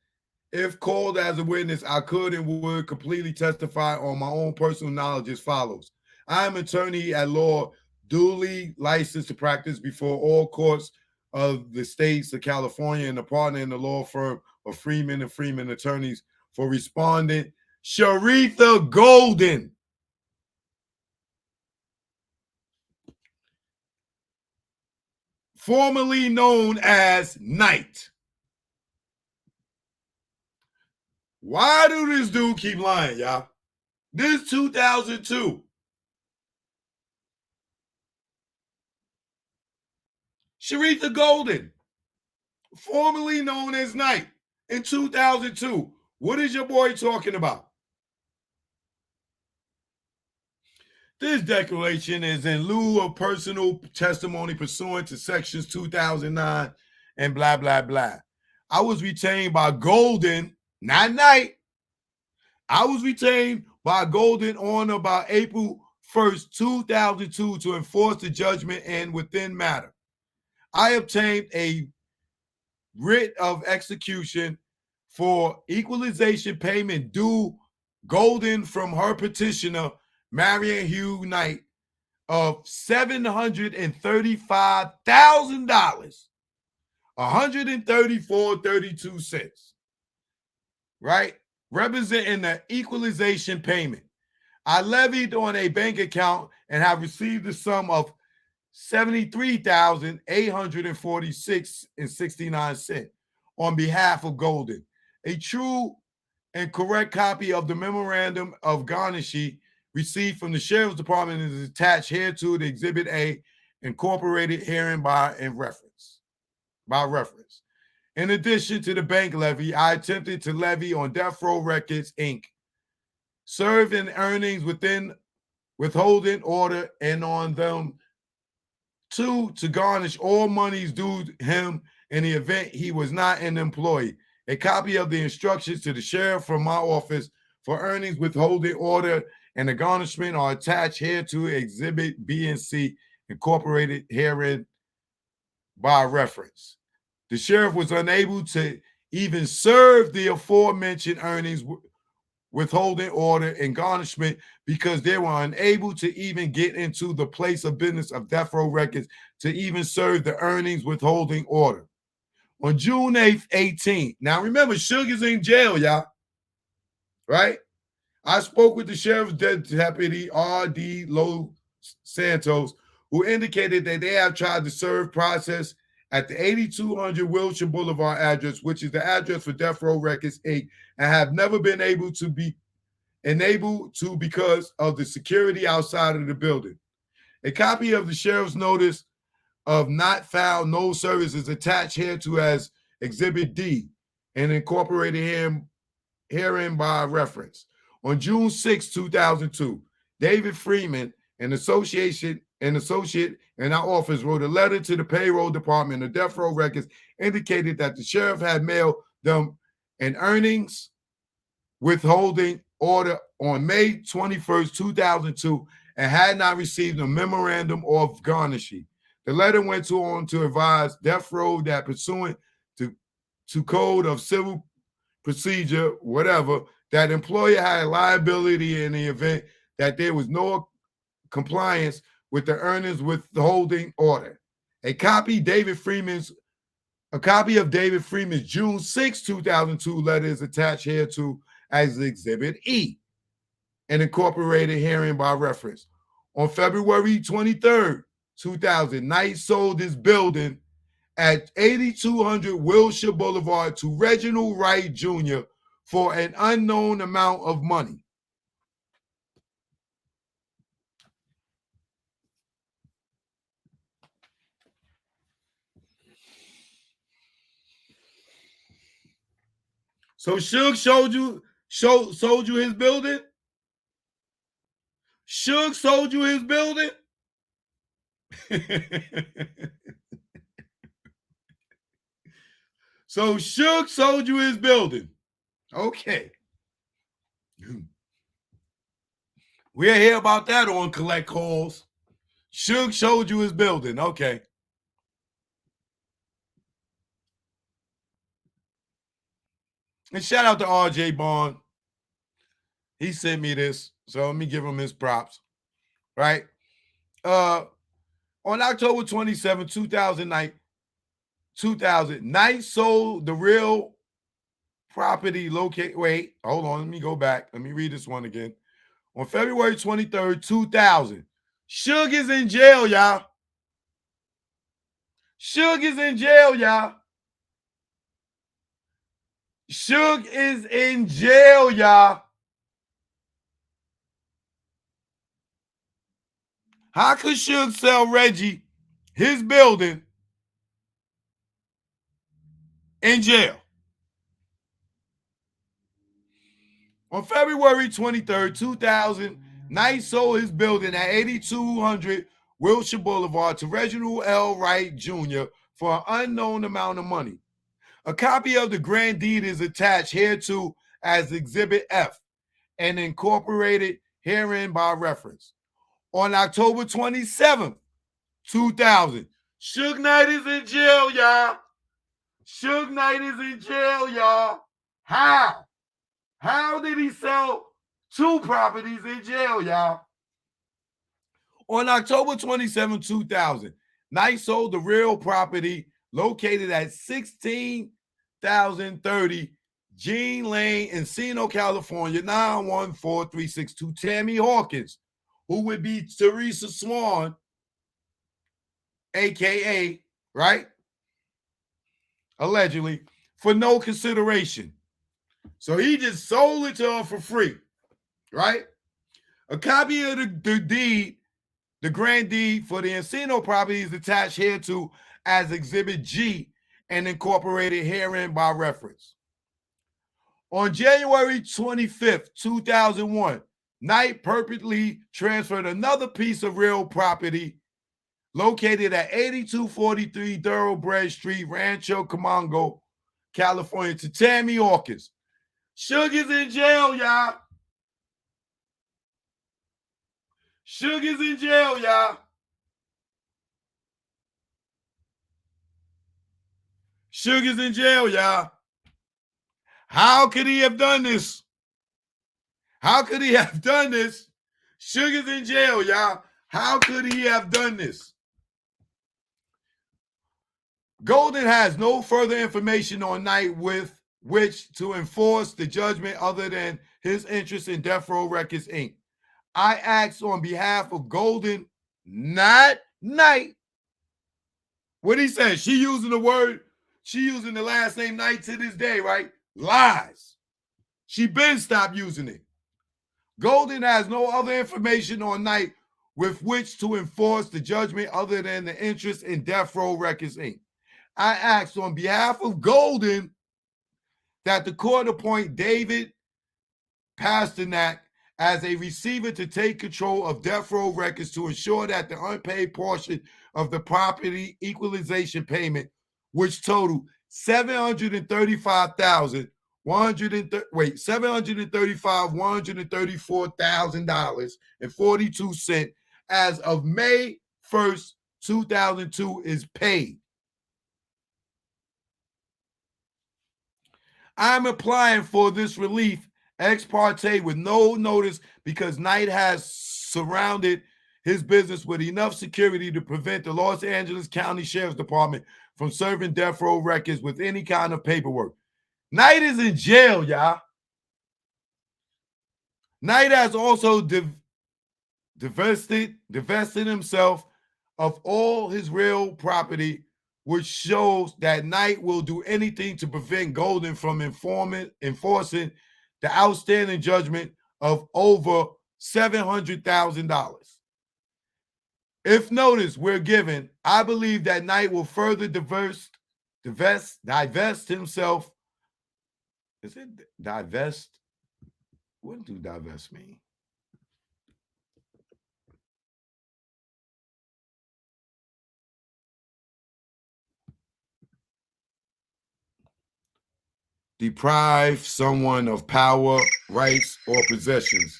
if called as a witness, I could and would completely testify on my own personal knowledge as follows. I am an attorney at law, duly licensed to practice before all courts of the states of California and a partner in the law firm of Freeman and Freeman attorneys for respondent Sharitha Golden. Formerly known as Knight. Why do this dude keep lying, y'all? This 2002. Sharitha Golden, formerly known as Knight, in 2002. What is your boy talking about? This declaration is in lieu of personal testimony pursuant to sections 2009 and blah, blah, blah. I was retained by Golden, not Knight. I was retained by Golden on about April 1st, 2002 to enforce the judgment and within matter. I obtained a writ of execution for equalization payment due Golden from her petitioner, Marion Hugh Knight, of $735,000, $134.32, right? Representing the equalization payment. I levied on a bank account and have received the sum of $73,846.69 on behalf of Golden. A true and correct copy of the memorandum of garnishee received from the Sheriff's Department is attached here to the Exhibit A, incorporated herein by reference. In addition to the bank levy, I attempted to levy on Death Row Records, Inc., served in earnings within withholding order and on them, 2, to garnish all monies due him in the event he was not an employee. A copy of the instructions to the sheriff from my office for earnings withholding order and the garnishment are attached here to Exhibit B and C, incorporated herein by reference. The sheriff was unable to even serve the aforementioned earnings withholding order and garnishment because they were unable to even get into the place of business of Death Row Records to even serve the earnings withholding order. On June 8th, 18. Now remember, Sugar's in jail, y'all. Right? I spoke with the sheriff's deputy, R.D. Los Santos, who indicated that they have tried to serve process at the 8200 Wilshire Boulevard address, which is the address for Death Row Records, Inc., and have never been able to be enabled to because of the security outside of the building. A copy of the sheriff's notice of not found no service is attached here to as Exhibit D and incorporated herein by reference. On June 6, 2002, David Freeman, an associate in our office, wrote a letter to the payroll department of Death Row Records, indicated that the sheriff had mailed them an earnings withholding order on May 21st, 2002, and had not received a memorandum of garnishee. The letter went on to advise Death Row that pursuant to Code of Civil Procedure, whatever, that employer had liability in the event that there was no compliance with the earnings withholding order. A copy of David Freeman's June 6, 2002 letter is attached here to as Exhibit E, an incorporated herein by reference. On February 23rd, 2000, Knight sold his building at 8200 Wilshire Boulevard to Reginald Wright Jr. for an unknown amount of money. So Suge sold you his building? Suge sold you his building? So Suge sold you his building. Okay. We'll hear about that on Collect Calls. Suge showed you his building. Okay. And shout out to RJ Bond. He sent me this, so let me give him his props. Right? On October 27, 2000, Knight sold the real property located. Wait, hold on. Let me go back. Let me read this one again. On February 23rd, 2000, Suge is in jail, y'all. Suge is in jail, y'all. Suge is in jail, y'all. How could Suge sell Reggie his building in jail? On February 23rd, 2000, Knight sold his building at 8200 Wilshire Boulevard to Reginald L. Wright Jr. for an unknown amount of money. A copy of the grant deed is attached hereto as Exhibit F and incorporated herein by reference. On October 27th, 2000, Suge Knight is in jail, y'all. Suge Knight is in jail, y'all. How? How did he sell two properties in jail, y'all? On October 27, 2000, Knight sold the real property located at 16,030 Jean Lane, Encino, California, 91436 to Tammy Hawkins, who would be Teresa Swan, a.k.a., right? Allegedly, for no consideration. So he just sold it to her for free, right? A copy of the deed, the grant deed for the Encino property is attached hereto as Exhibit G and incorporated herein by reference. On January 25th, 2001, Knight purposely transferred another piece of real property located at 8243 Thoroughbred Street, Rancho Cucamonga, California, to Tammy Hawkins. Suge is in jail, y'all. Suge is in jail, y'all. Suge is in jail, y'all. How could he have done this? How could he have done this? Suge is in jail, y'all. How could he have done this? Golden has no further information on Knight with which to enforce the judgment other than his interest in Death Row Records, Inc. I ask on behalf of Golden, not Knight. What he said, she using the last name Knight to this day, right? Lies. She been stopped using it. Golden has no other information on Knight with which to enforce the judgment other than the interest in Death Row Records, Inc. I ask on behalf of Golden that the court appoint David Pasternak as a receiver to take control of Death Row Records to ensure that the unpaid portion of the property equalization payment, which totaled $734,000 as of May 1st, 2002 is paid. I'm applying for this relief ex parte with no notice because Knight has surrounded his business with enough security to prevent the Los Angeles County Sheriff's Department from serving death row records with any kind of paperwork. Knight is in jail, y'all. Knight has also divested himself of all his real property, which shows that Knight will do anything to prevent Golden from enforcing the outstanding judgment of over $700,000. If notice we're given, I believe that Knight will further divest himself. Is it divest? What do divest mean? Deprive someone of power, rights, or possessions.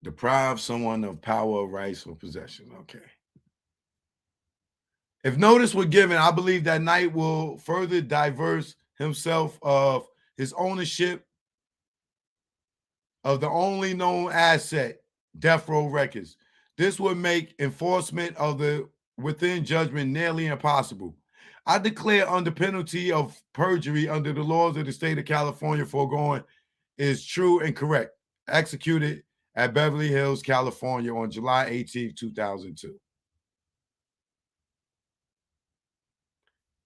Deprive someone of power, rights, or possession. Okay. If notice were given, I believe that Knight will further diverse himself of his ownership of the only known asset, death row records. This would make enforcement of the within judgment nearly impossible. I declare under penalty of perjury under the laws of the state of California foregoing is true and correct. Executed at Beverly Hills, California on July 18, 2002.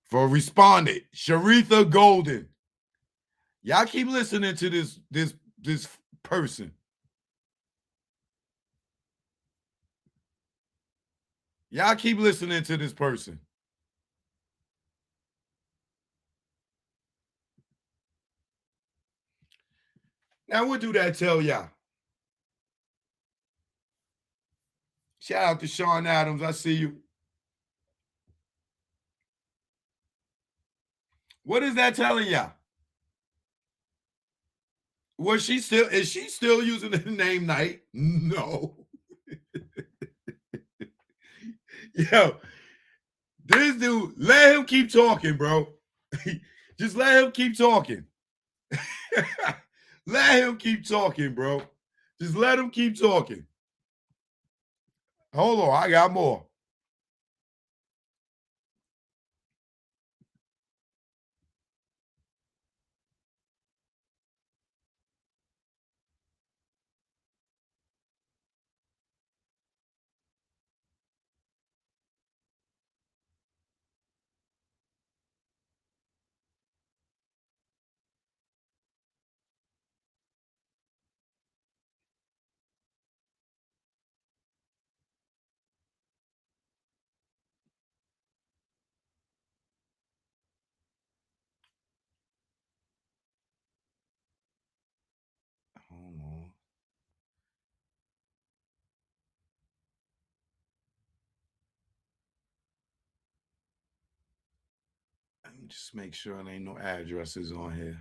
For respondent, Sharitha Golden. Y'all keep listening to this person. Y'all keep listening to this person. Now, what do that tell y'all? Shout out to Sean Adams. I see you. What is that telling y'all? Is she still using the name Knight? No. Yo, this dude, let him keep talking, bro. Just let him keep talking. Let him keep talking, bro. Just let him keep talking. Hold on, I got more. Hold on. Let me just make sure there ain't no addresses on here.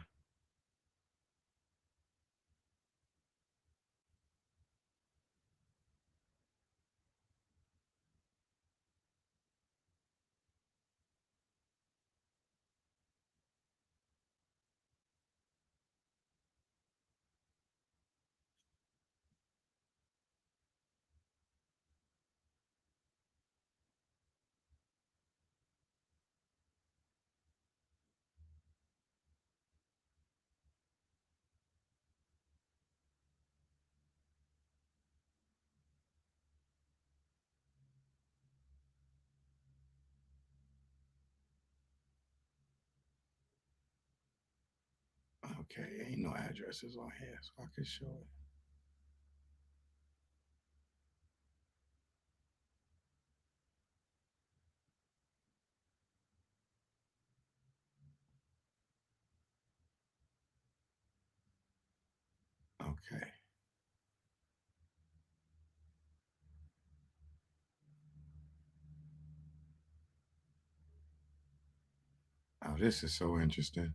Okay, ain't no addresses on here, so I can show it. Okay. Oh, this is so interesting.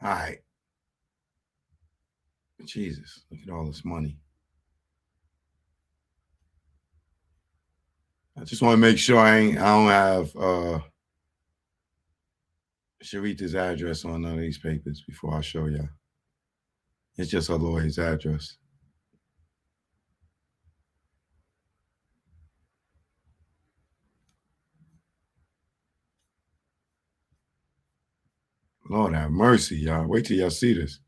All right. Jesus, look at all this money. I just want to make sure I don't have Sharita's address on none of these papers before I show you. It's just her lawyer's address. Lord have mercy, y'all. Wait till y'all see this.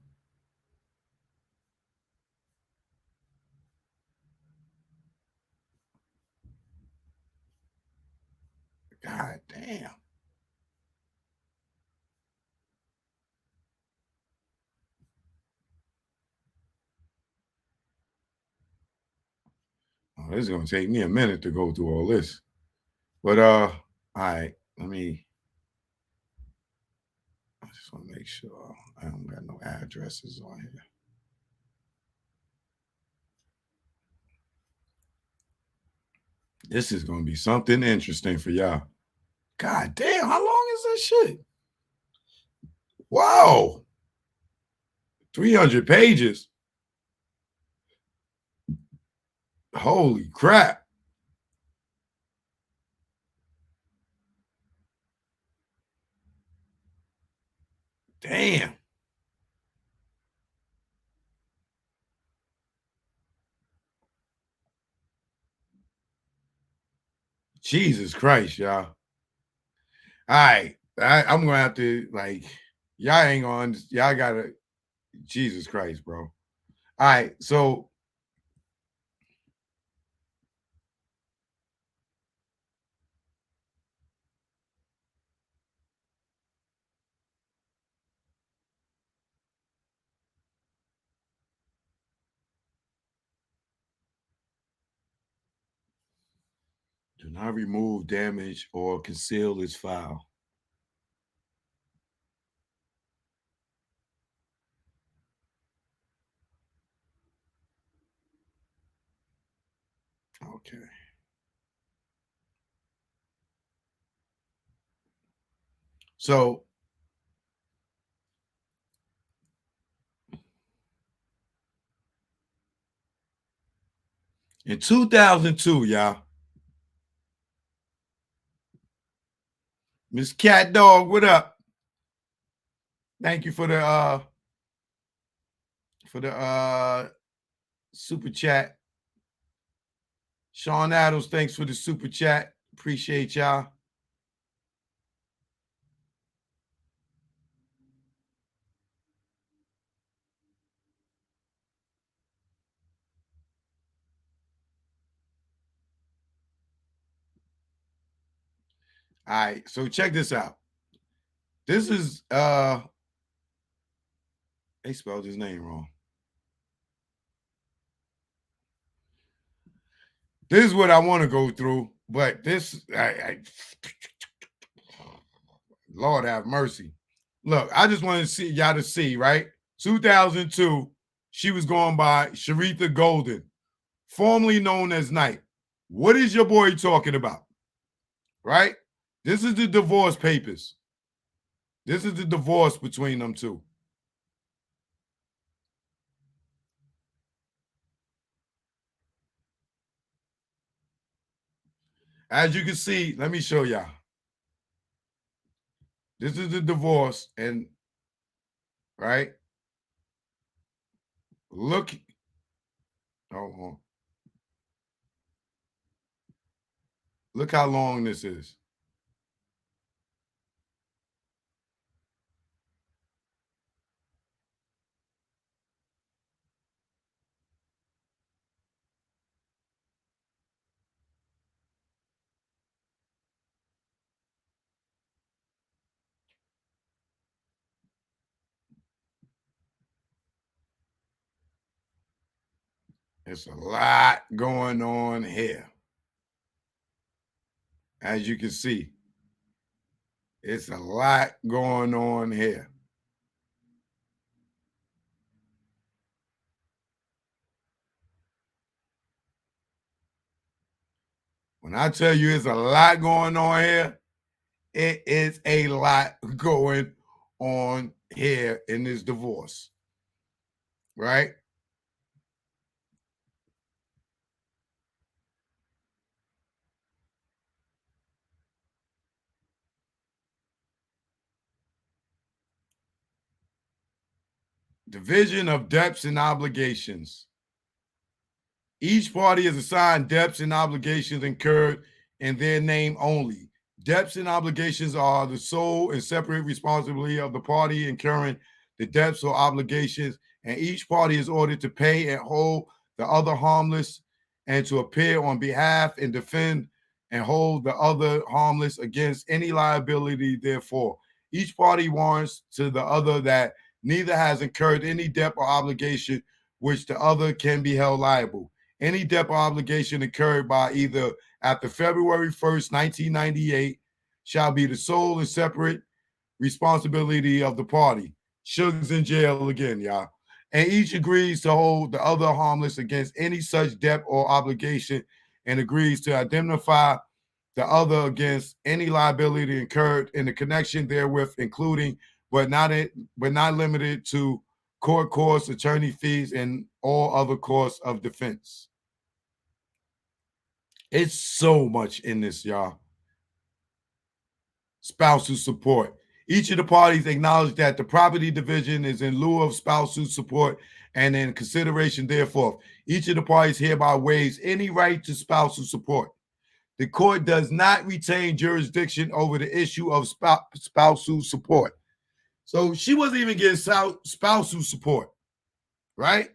God damn. Oh, this is gonna take me a minute to go through all this. But all right, I just want to make sure I don't got no addresses on here. This is gonna be something interesting for y'all. God damn, how long is this shit? Wow. 300 pages. Holy crap. Damn. Jesus Christ, y'all. All right. I'm gonna have to y'all ain't gonna y'all gotta Jesus Christ, bro. All right, so do not remove, damage, or conceal this file. Okay. So in 2002, y'all, Miss Cat Dog, what up? Thank you for the super chat. Sean Adams, thanks for the super chat. Appreciate y'all. All right, so check this out. This is they spelled his name wrong. This is what I want to go through, but this Lord have mercy. Look, I just want to see y'all to see, right? 2002, she was going by Sharitha Golden, formerly known as Knight. What is your boy talking about? Right? This is the divorce papers. This is the divorce between them two. As you can see, let me show y'all. This is the divorce, and right? Look. Hold on. Look how long this is. There's a lot going on here. As you can see, it's a lot going on here. When I tell you it's a lot going on here, it is a lot going on here in this divorce, right? Division of debts and obligations. Each party is assigned debts and obligations incurred in their name only. Debts and obligations are the sole and separate responsibility of the party incurring the debts or obligations, and each party is ordered to pay and hold the other harmless and to appear on behalf and defend and hold the other harmless against any liability therefore. Each party warrants to the other that neither has incurred any debt or obligation which the other can be held liable. Any debt or obligation incurred by either after February 1st, 1998 shall be the sole and separate responsibility of the party. Sugar's in jail again, y'all. And each agrees to hold the other harmless against any such debt or obligation and agrees to indemnify the other against any liability incurred in the connection therewith, including but not limited to court costs, attorney fees, and all other costs of defense. It's so much in this, y'all. Spousal support. Each of the parties acknowledge that the property division is in lieu of spousal support and in consideration therefore. Each of the parties hereby waives any right to spousal support. The court does not retain jurisdiction over the issue of spousal support. So she wasn't even getting spousal support, right?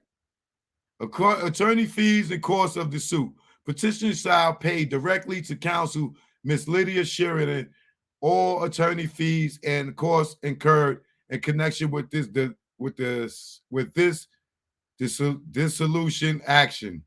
Attorney fees and costs of the suit. Petitioner shall pay directly to counsel Miss Lydia Sheridan all attorney fees and costs incurred in connection with this dissolution action.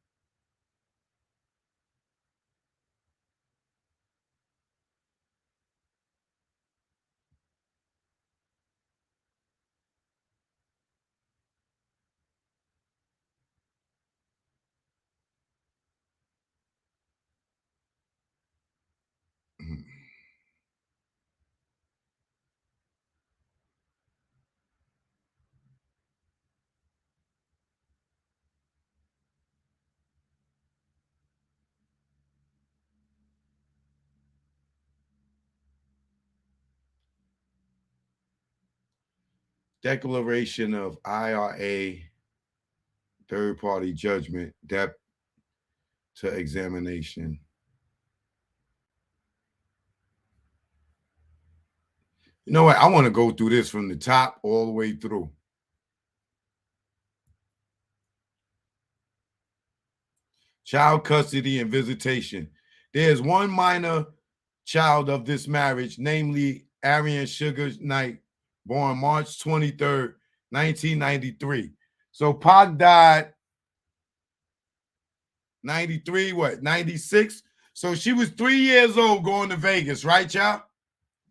Declaration of IRA, third-party judgment, debt to examination. You know what? I want to go through this from the top all the way through. Child custody and visitation. There's one minor child of this marriage, namely Arian Sugar Knight, born March 23rd, 1993. So Pac died 93, 96? So she was 3 years old going to Vegas, right, y'all?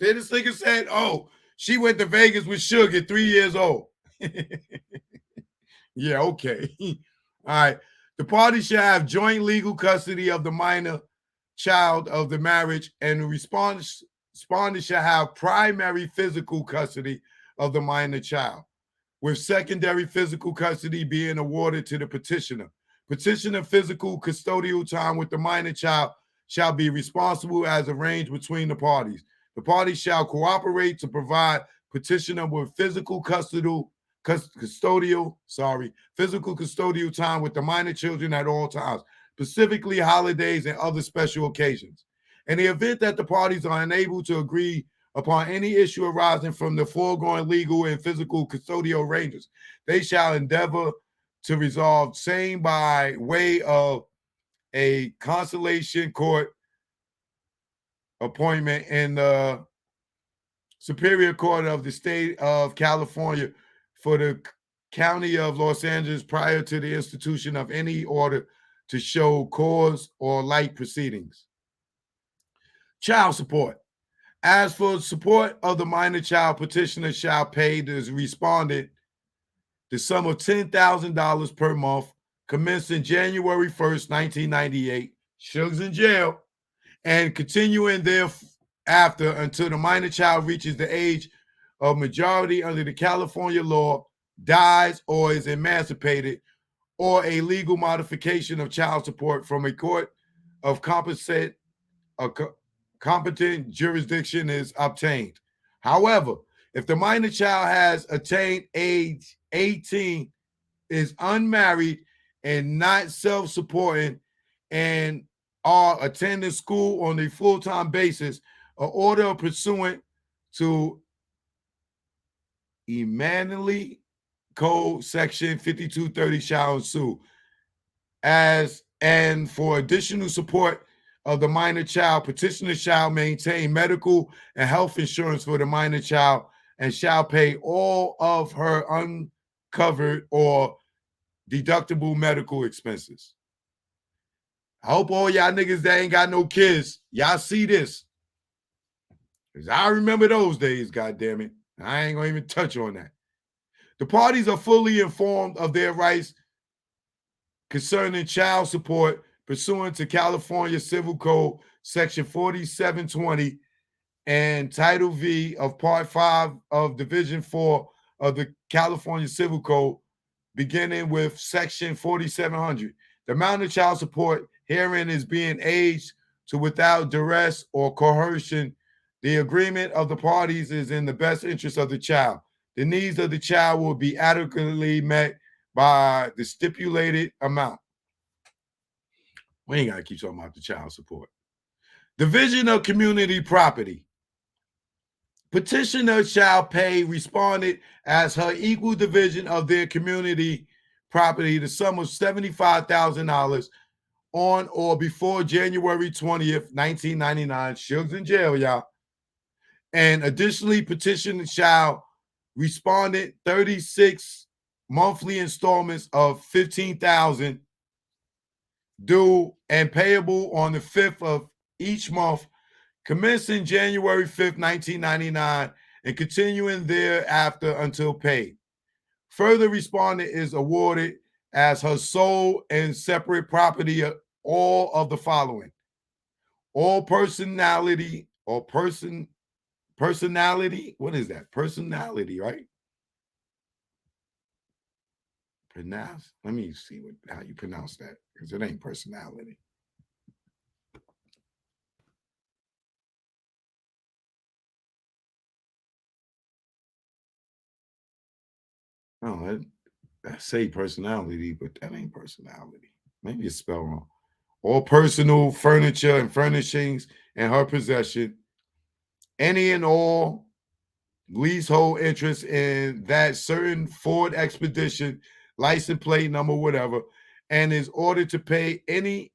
Then this nigga said, oh, she went to Vegas with Sugar 3 years old. Yeah, okay. All right. The party shall have joint legal custody of the minor child of the marriage, and the respondent shall have primary physical custody of the minor child, with secondary physical custody being awarded to the petitioner. Petitioner physical custodial time with the minor child shall be responsible as arranged between the parties. The parties shall cooperate to provide petitioner with physical custodial time with the minor children at all times, specifically holidays and other special occasions. In the event that the parties are unable to agree upon any issue arising from the foregoing legal and physical custodial arrangements, they shall endeavor to resolve same by way of a conciliation court appointment in the Superior Court of the State of California for the County of Los Angeles prior to the institution of any order to show cause or like proceedings. Child support. As for support of the minor child, petitioner shall pay the respondent the sum of $10,000 per month, commencing January 1st, 1998. Sugar's in jail, and continuing thereafter until the minor child reaches the age of majority under the California law dies or is emancipated, or a legal modification of child support from a court of competent jurisdiction is obtained. However, if the minor child has attained age 18, is unmarried and not self-supporting, and are attending school on a full-time basis, an order pursuant to Emmanuel Code Section 5230 shall ensue. And for additional support of the minor child, petitioner shall maintain medical and health insurance for the minor child and shall pay all of her uncovered or deductible medical expenses. I hope all y'all niggas that ain't got no kids, y'all see this. Because I remember those days, goddammit. I ain't gonna even touch on that. The parties are fully informed of their rights concerning child support pursuant to California Civil Code Section 4720 and Title V of Part 5 of Division 4 of the California Civil Code, beginning with Section 4700. The amount of child support herein is being aged to without duress or coercion. The agreement of the parties is in the best interest of the child. The needs of the child will be adequately met by the stipulated amount. We ain't got to keep talking about the child support. Division of community property. Petitioner shall pay respondent as her equal division of their community property the sum of $75,000 on or before January 20th, 1999. Shug's in jail, y'all. And additionally, petitioner shall respondent 36 monthly installments of $15,000 due and payable on the 5th of each month, commencing January 5th, 1999, and continuing thereafter until paid. Further, respondent is awarded as her sole and separate property all of the following: all personality, what is that? Personality, right? Pronounce. Let me see how you pronounce that, because it ain't personality. Oh, I say personality, but that ain't personality. Maybe it's spelled wrong. All personal furniture and furnishings in her possession, any and all leasehold interest in that certain Ford Expedition, license plate number, whatever, and is ordered to pay any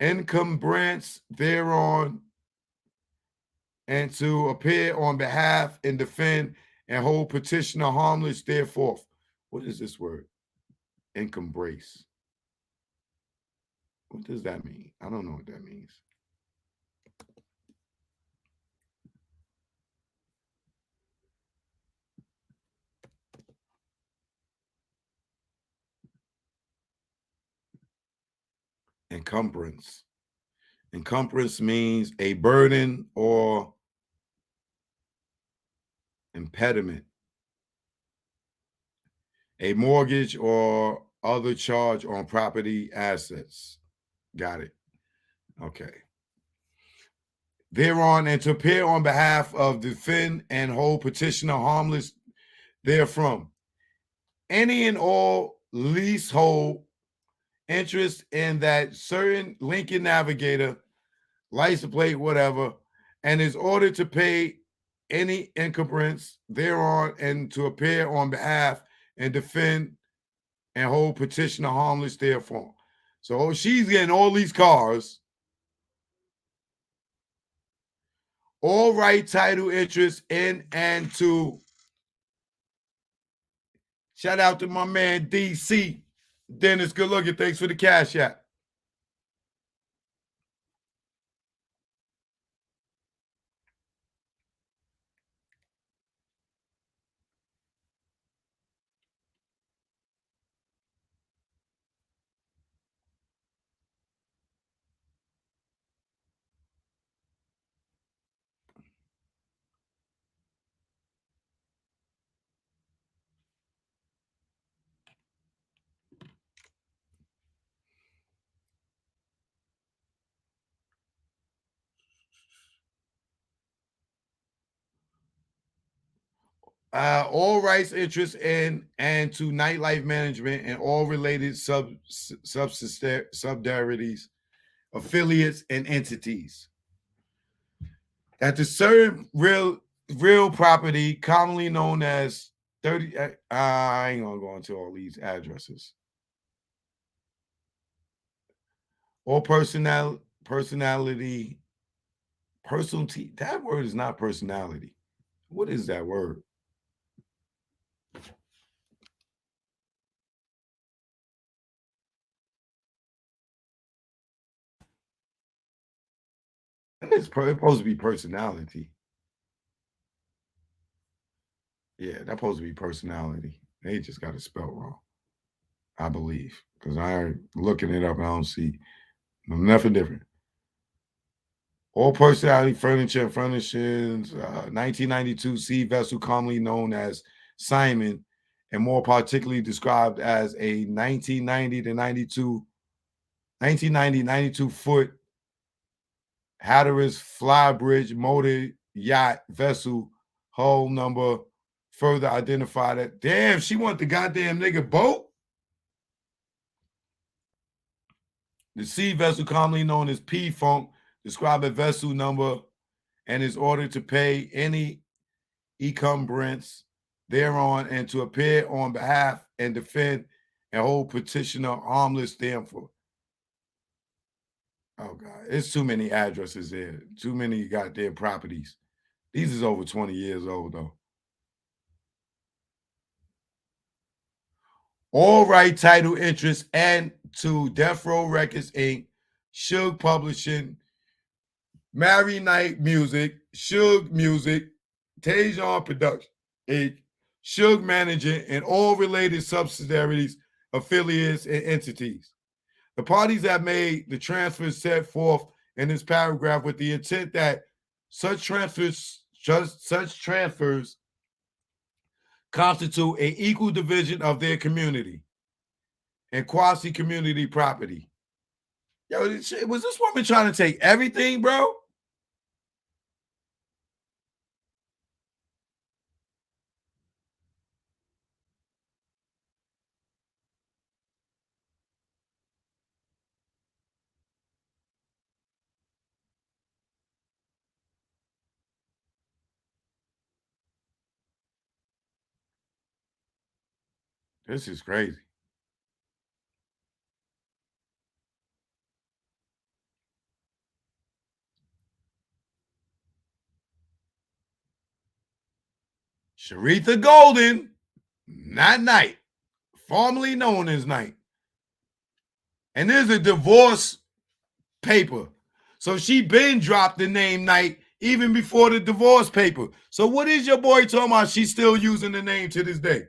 encumbrance thereon and to appear on behalf and defend and hold petitioner harmless thereforth. What is this word? Encumbrance. What does that mean? I don't know what that means. Encumbrance. Encumbrance means a burden or impediment, a mortgage or other charge on property assets. Got it. Okay. Thereon, and to appear on behalf of defend and hold petitioner harmless therefrom. Any and all leasehold interest in that certain Lincoln Navigator, license plate, whatever, and is ordered to pay any encumbrance thereon and to appear on behalf and defend and hold petitioner harmless therefrom. So she's getting all these cars, all right, title, interest in and to. Shout out to my man DC. Dennis, good looking. Thanks for the cash app. all rights, interests in and to nightlife management and all related subsidiaries, affiliates, and entities. That the certain real property, commonly known as 30. I ain't gonna go into all these addresses. Or personality. Personality. That word is not personality. What is that word? It's supposed to be personality. Yeah, that's supposed to be personality. They just got it spelled wrong, I believe, because I'm looking it up. I don't see nothing different. All personality furniture and furnishings, 1992 sea vessel, commonly known as Simon, and more particularly described as a 1990 foot Hatteras flybridge motor yacht vessel, hull number further identified it. Damn, she want the goddamn nigga boat. The sea vessel, commonly known as P-Funk, describe a vessel number and is ordered to pay any encumbrance thereon and to appear on behalf and defend and hold petitioner harmless therefore. Oh God, it's too many addresses there, too many goddamn properties. These is over 20 years old though. All right, title interest and to Death Row Records Inc., Suge Publishing, Mary Night Music, Suge Music, Tajon Production Inc., Suge Managing, and all related subsidiaries, affiliates, and entities. The parties have made the transfers set forth in this paragraph with the intent that such transfers constitute an equal division of their community and quasi-community property. Yo, was this woman trying to take everything, bro? This is crazy. Sharitha Golden, not Knight, formerly known as Knight. And there's a divorce paper. So she been dropped the name Knight even before the divorce paper. So what is your boy talking about? She's still using the name to this day.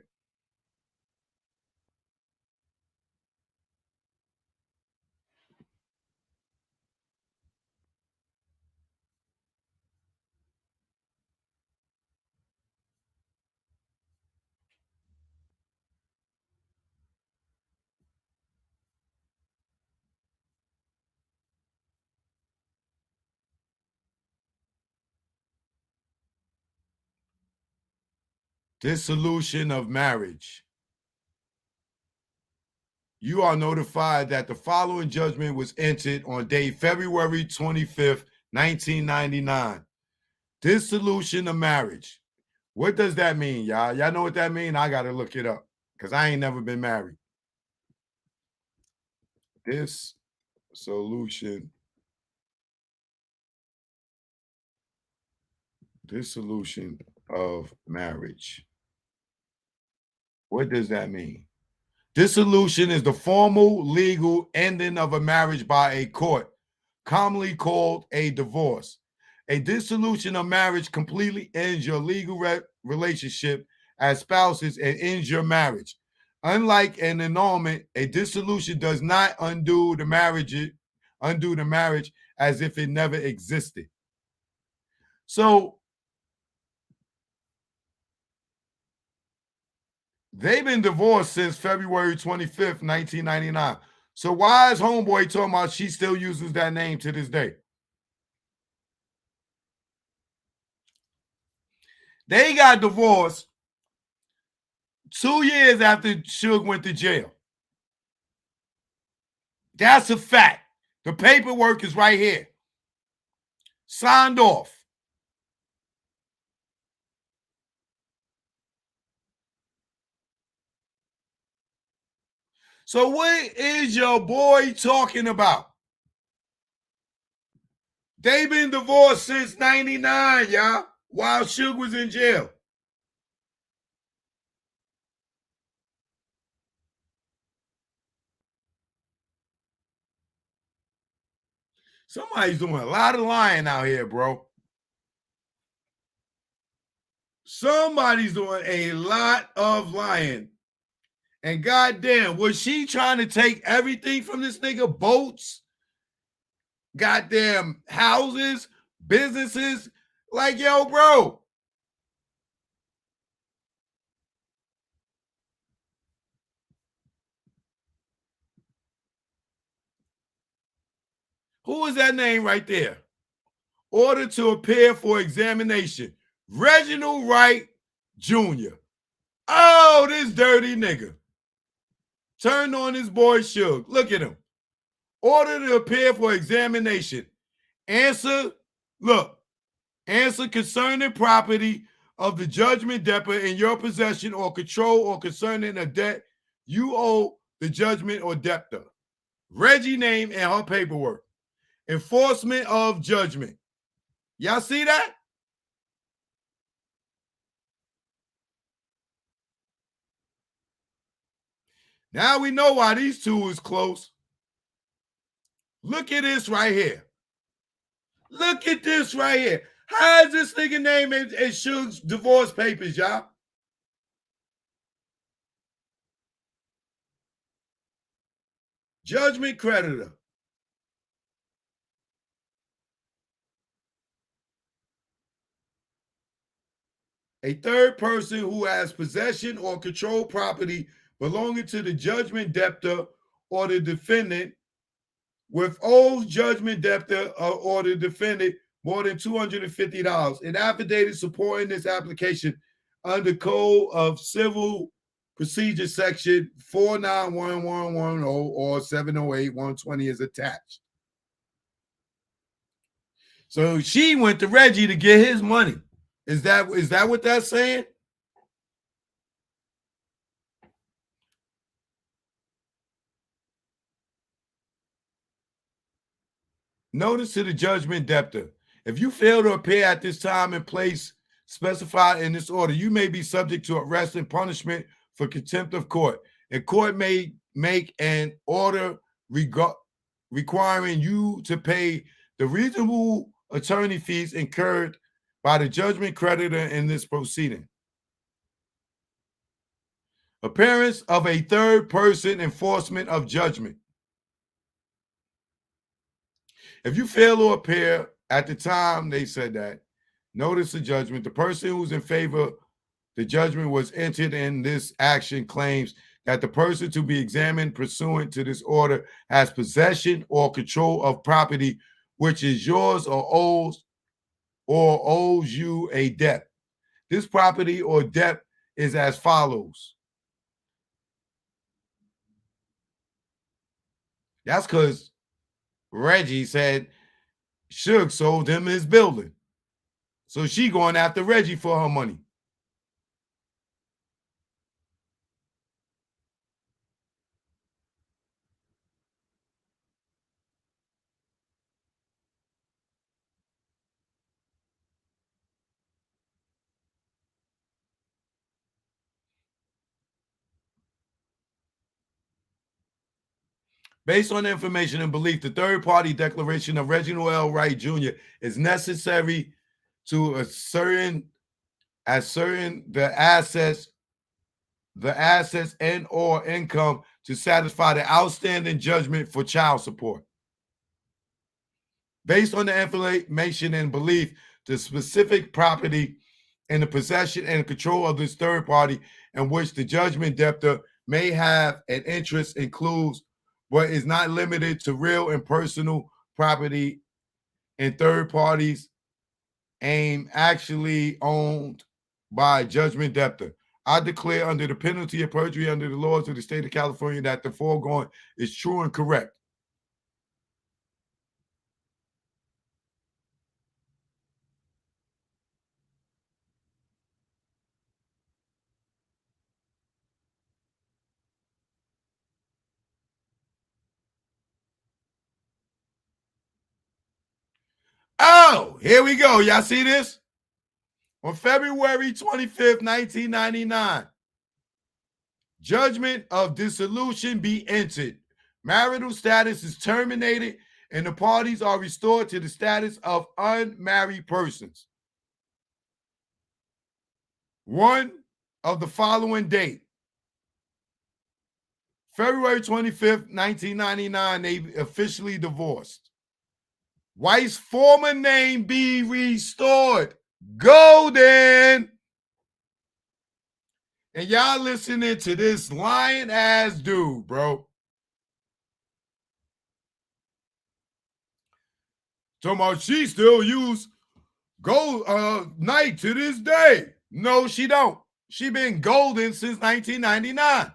Dissolution of marriage. You are notified that the following judgment was entered on date February 25th, 1999. Dissolution of marriage. What does that mean, y'all? Y'all know what that means? I got to look it up because I ain't never been married. Dissolution of marriage. What does that mean? Dissolution is the formal legal ending of a marriage by a court, commonly called a divorce. A dissolution of marriage completely ends your legal relationship as spouses and ends your marriage. Unlike an annulment, a dissolution does not undo the marriage as if it never existed. So they've been divorced since February 25th, 1999. So why is homeboy talking about she still uses that name to this day? They got divorced 2 years after Suge went to jail. That's a fact. The paperwork is right here. Signed off. So what is your boy talking about? They've been divorced since 99, y'all, while Suge was in jail. Somebody's doing a lot of lying out here, bro. Somebody's doing a lot of lying. And goddamn, was she trying to take everything from this nigga? Boats, goddamn houses, businesses? Like, yo, bro. Who is that name right there? Ordered to appear for examination. Reginald Wright Jr. Oh, this dirty nigga. Turned on his boy Suge. Look at him. Ordered to appear for examination. Answer, look. Answer concerning property of the judgment debtor in your possession or control or concerning a debt you owe the judgment or debtor. Reggie name and her paperwork. Enforcement of judgment. Y'all see that? Now we know why these two is close. Look at this right here. Look at this right here. How is this nigga name in Suge's divorce papers, y'all? Judgment creditor. A third person who has possession or control property belonging to the judgment debtor or the defendant withholds judgment debtor or the defendant more than $250. An affidavit supporting this application under Code of Civil Procedure Section 491110 or 708-120 is attached. So she went to Reggie to get his money. Is that what that's saying? Notice to the judgment debtor. If you fail to appear at this time and place specified in this order, you may be subject to arrest and punishment for contempt of court. And court may make an order requiring you to pay the reasonable attorney fees incurred by the judgment creditor in this proceeding. Appearance of a third person enforcement of judgment. If you fail to appear at the time they said that, notice the judgment. The person who's in favor the judgment was entered in this action claims that the person to be examined pursuant to this order has possession or control of property which is yours or owes you a debt. This property or debt is as follows. That's because Reggie said Suge sold him his building. So she going after Reggie for her money. Based on information and belief, the third-party declaration of Reginald L. Wright Jr. is necessary to ascertain the assets and or income to satisfy the outstanding judgment for child support. Based on the information and belief, the specific property in the possession and control of this third party in which the judgment debtor may have an interest includes but is not limited to real and personal property in third parties and actually owned by a judgment debtor. I declare under the penalty of perjury under the laws of the state of California that the foregoing is true and correct. Oh, here we go. Y'all see this? On February 25th, 1999, judgment of dissolution be entered. Marital status is terminated and the parties are restored to the status of unmarried persons. One of the following date. February 25th, 1999, they officially divorced. Wife's former name be restored. Golden. And y'all listening to this lying ass dude, bro. Talking about she still use gold night to this day. No, she don't. She been golden since 1999.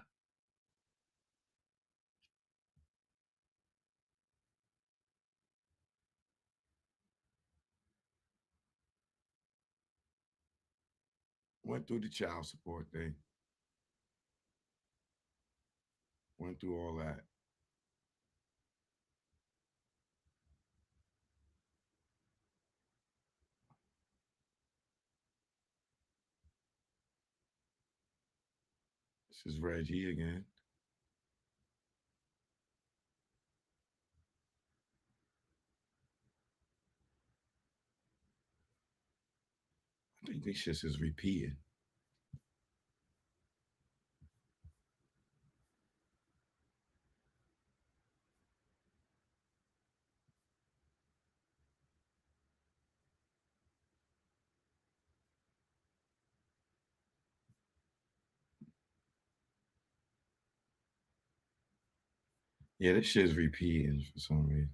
Went through the child support thing. Went through all that. This is Reggie again. I think this shit is repeating. Yeah, this shit is repeating for some reason.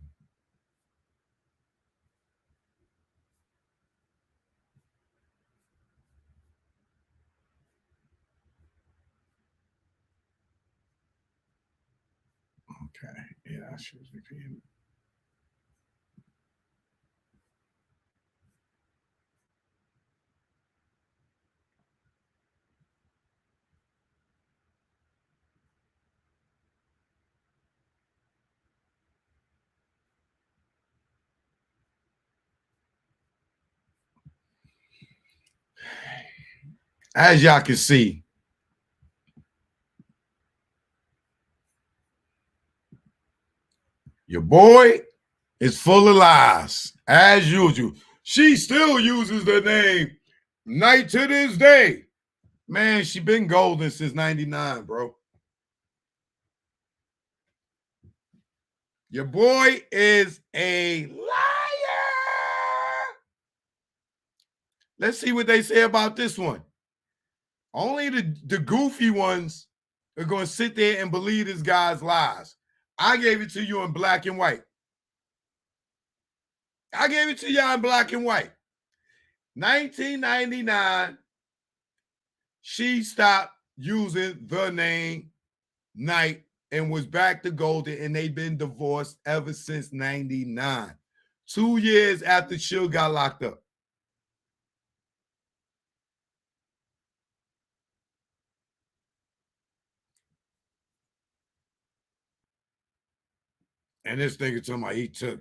Okay, yeah, that shit is repeating. As y'all can see, your boy is full of lies, as usual. She still uses the name Night to this day. Man, she been golden since 99, bro. Your boy is a liar. Let's see what they say about this one. Only the goofy ones are going to sit there and believe this guy's lies. I gave it to you in black and white. I gave it to y'all in black and white. 1999, she stopped using the name Night and was back to golden, and they've been divorced ever since 99. 2 years after Chill got locked up. And this nigga talking about he took.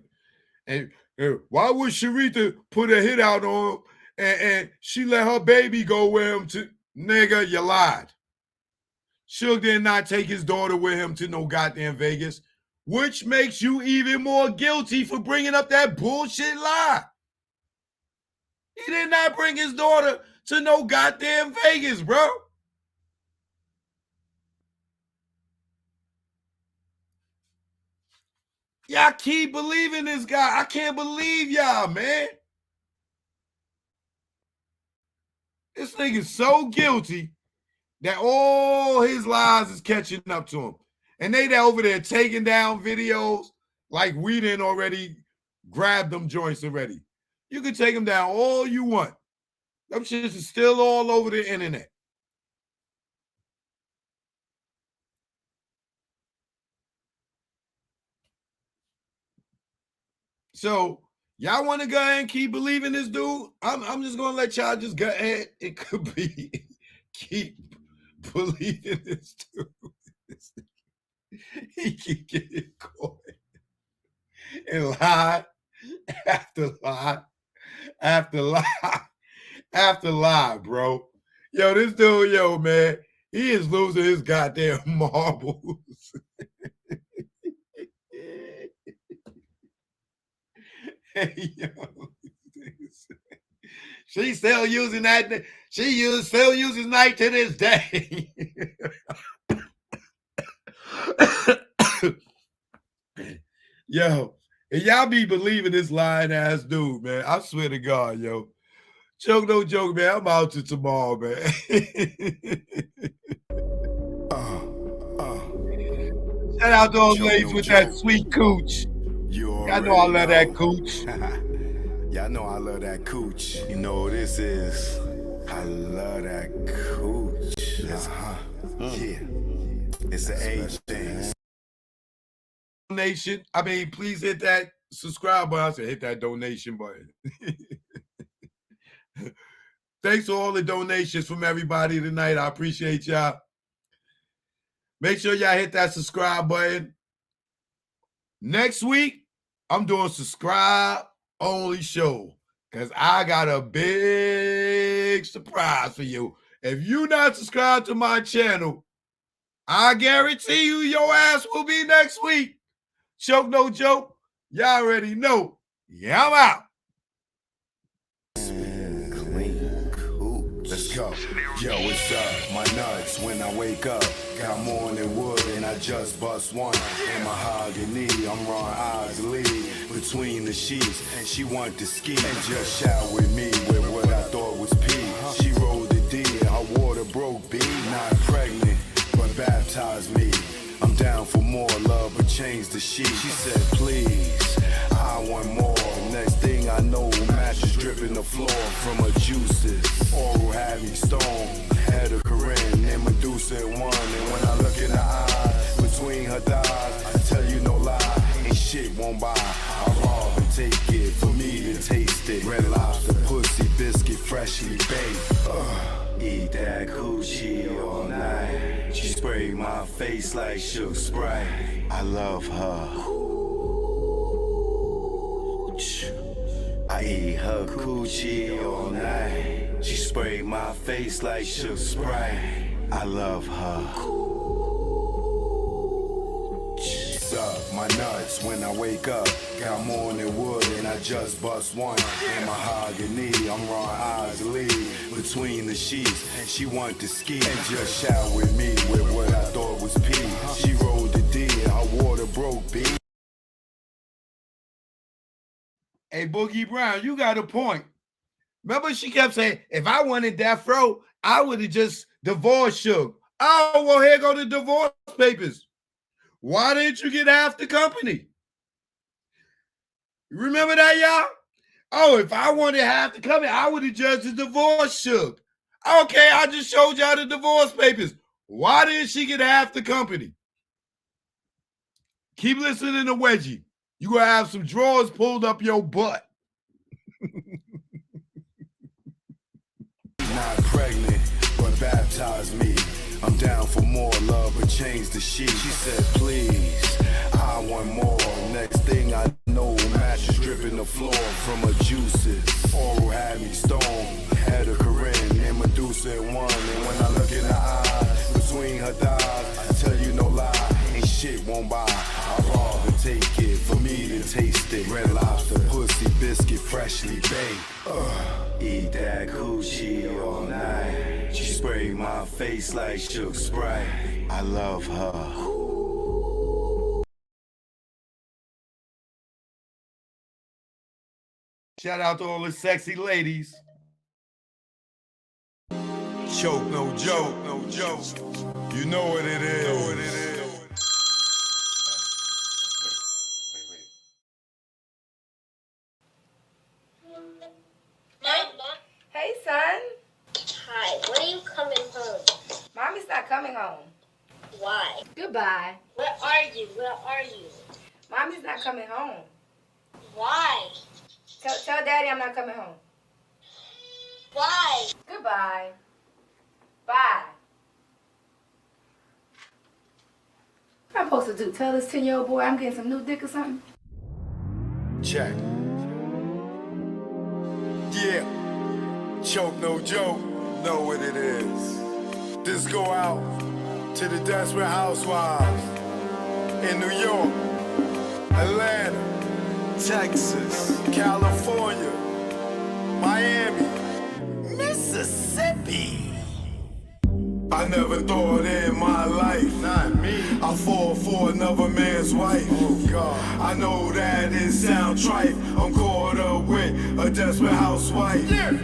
And why would Sharita put a hit out on him and she let her baby go with him to? Nigga, you lied. Suge did not take his daughter with him to no goddamn Vegas, which makes you even more guilty for bringing up that bullshit lie. He did not bring his daughter to no goddamn Vegas, bro. Y'all keep believing this guy. I can't believe y'all, man. This nigga's so guilty that all his lies is catching up to him. And they over there taking down videos like we didn't already grab them joints already. You can take them down all you want. Them shits is still all over the internet. So y'all want to go ahead and keep believing this dude? I'm just gonna let y'all just go ahead. It could be keep believing this dude. He keep getting caught and lie after lie after lie after lie, bro. Yo, this dude, yo, man, he is losing his goddamn marbles. Hey, yo. She still using that. Still uses night to this day. Yo, and y'all be believing this lying ass dude, man. I swear to God, yo. Joke, no joke, man. I'm out to tomorrow, man. Shout out to those ladies with that sweet cooch. I know I love that cooch.
Y'all know I love that cooch. You know what this is? I love that cooch. Yeah. It's an age thing.
Donation. I mean, please hit that subscribe button. I said hit that donation button. Thanks for all the donations from everybody tonight. I appreciate y'all. Make sure y'all hit that subscribe button. Next week, I'm doing subscribe only show because I got a big surprise for you. If you not subscribed to my channel, I guarantee you your ass will be next week. Choke no joke. Y'all already know. Yeah, I'm out.
Let's go. Yo, what's up? My nuts when I wake up. Got more than wood and I just bust one. In mahogany, I'm Ron Osley. Between the sheets, and she want to ski. And just shout with me with what I thought was pee. She rolled the D, her water broke B. Not pregnant, but baptized me. I'm down for more love, but change the sheet. She said, please, I want more. Next thing I know, mattress dripping the floor from her juices. Oral had me stone, had a Corinne and Medusa in one. And when I look in her eyes, between her thighs, I tell you no lie, ain't shit won't buy. I rob and take it, for me to taste it. Red Lobster, pussy, biscuit, freshly baked. Eat that coochie all night. She sprayed my face like Shook Sprite. I love her. I eat her coochie all night. She sprayed my face like Shook Sprite. I love her. Suck my nuts when I wake up. Got more than wood and I just bust one. In mahogany, I'm Ron Osley. Between the sheets, and she want to ski. And just shout with me with what I thought was pee. She rolled the D and her water broke B.
Hey, Boogie Brown, you got a point. Remember she kept saying, if I wanted Death Row, I would have just divorced Suge. Oh, well, here go the divorce papers. Why didn't you get half the company? Remember that, y'all? Oh, if I wanted half the company, I would have just divorced Suge. Okay, I just showed y'all the divorce papers. Why didn't she get half the company? Keep listening to Wedgie. You gonna have some drawers pulled up your butt.
Not pregnant, but baptize me. I'm down for more love, but change the sheet. She said, please, I want more. Next thing I know, mattress dripping the floor from her juices. Oral had me stone, had a Corinne and Medusa in one. And when I look in her eyes, between her thighs, I tell you no lie, ain't shit won't buy. I rob and take it, for me to taste it. Red Lobster, pussy, biscuit, freshly baked. Eat that coochie all night. She sprayed my face like Shook Sprite. I love her.
Shout out to all the sexy ladies.
Choke no joke, no joke. You know what it is. You know what it is.
Hey, son.
Hi, when are you coming home?
Mommy's not coming home.
Why?
Goodbye.
Where are you? Where are you?
Mommy's not coming home.
Why?
Tell Daddy I'm not coming home.
Why?
Goodbye. Bye. What am I supposed to do? Tell this 10-year-old boy I'm getting some new dick or something?
Check. Yeah. Choke no joke. Know what it is. This go out to the Desperate Housewives in New York, Atlanta, Texas, California, Miami, Mississippi. I never thought in my life, not me, I fall for another man's wife. Oh God, I know that it sound trite. I'm caught up with a desperate housewife. Yeah.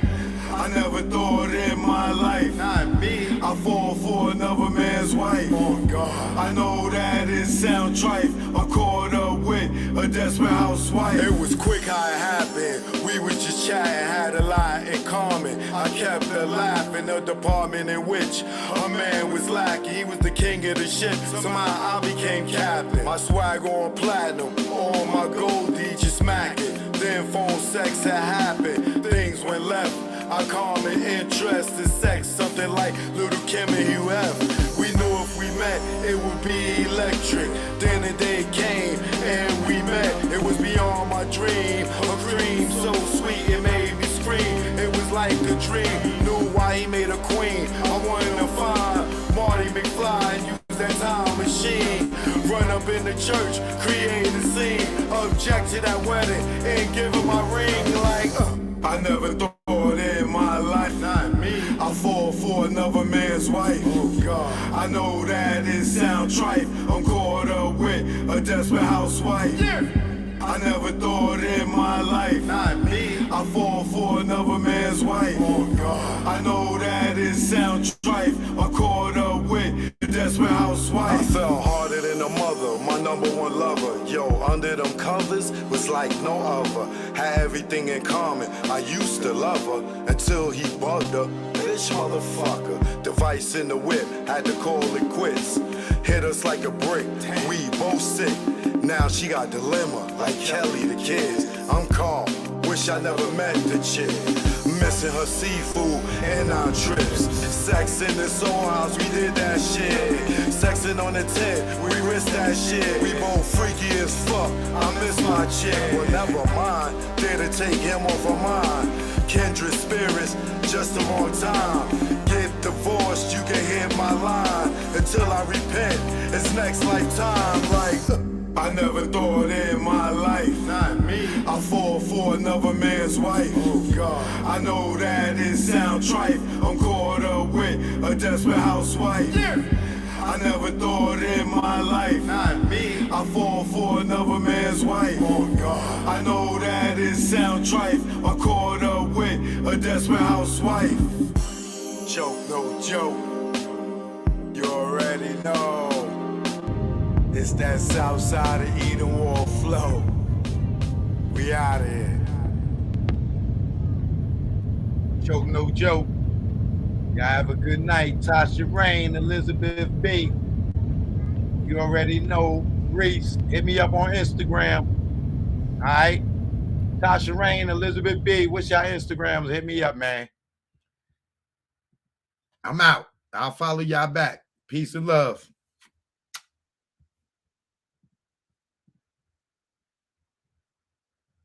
I never thought in my life, not me, I fall for another man's wife. Oh God, I know that it sound trite. I'm caught up with a desperate housewife. It was quick how it happened. We was just chatting, had a lot in common. I kept her laugh in the department in which a man was lacking. He was the king of the ship. Somehow I became captain. My swag on platinum, all my goldie just smacking. Then phone sex had happened. Things went left. Our common interest in sex, something like Little Kim and Hugh F. We knew if we met, it would be electric. Then the day came and we met. It was beyond my dream. A dream so sweet it made me scream. It was like a dream. Knew why he made a queen. I wanted to find Marty McFly and use that time machine. Run up in the church, create a scene. Object to that wedding and give him my ring like I never thought in my life, not me, I fall for another man's wife. Oh God, I know that it sound trite. I'm caught up with a desperate housewife. Yeah. I never thought in my life, not me, I fall for another man's wife. Oh God, I know that it sound trite. I'm caught up with a desperate housewife. I fell harder than a mother, my number one lover. Yo, under them covers was like no other. Had everything in common. I used to love her until he bugged her. Bitch motherfucker, device in the whip, had to call it quits. Hit us like a brick, we both sick. Now she got dilemma, like Kelly the kids. I'm calm, wish I never met the chick. Missing her seafood and our trips. Sex in the soul house, we did that shit. Sexing on the tent, we risked that shit. We both freaky as fuck, I miss my chick. Well, never mind, dare to take him off of mine. Kindred spirits, just a long time. Get divorced, you can hit my line. Until I repent, it's next lifetime. Like, I never thought in my life, not me, I fall for another man's wife. Oh God, I know that it sound trite. I'm caught up with a desperate housewife. Yeah. I never thought in my life, not me, I fall for another man's wife. Oh God, I know that it sound trite. I'm caught up with a desperate housewife. Choke no joke, you already know. It's that south side of Eden Wall flow. We out of here.
Choke no joke. Y'all have a good night. Tasha Rain, Elizabeth B. You already know. Reese, hit me up on Instagram. All right. Tasha Rain, Elizabeth B. What's your Instagrams? Hit me up, man. I'm out. I'll follow y'all back. Peace and love.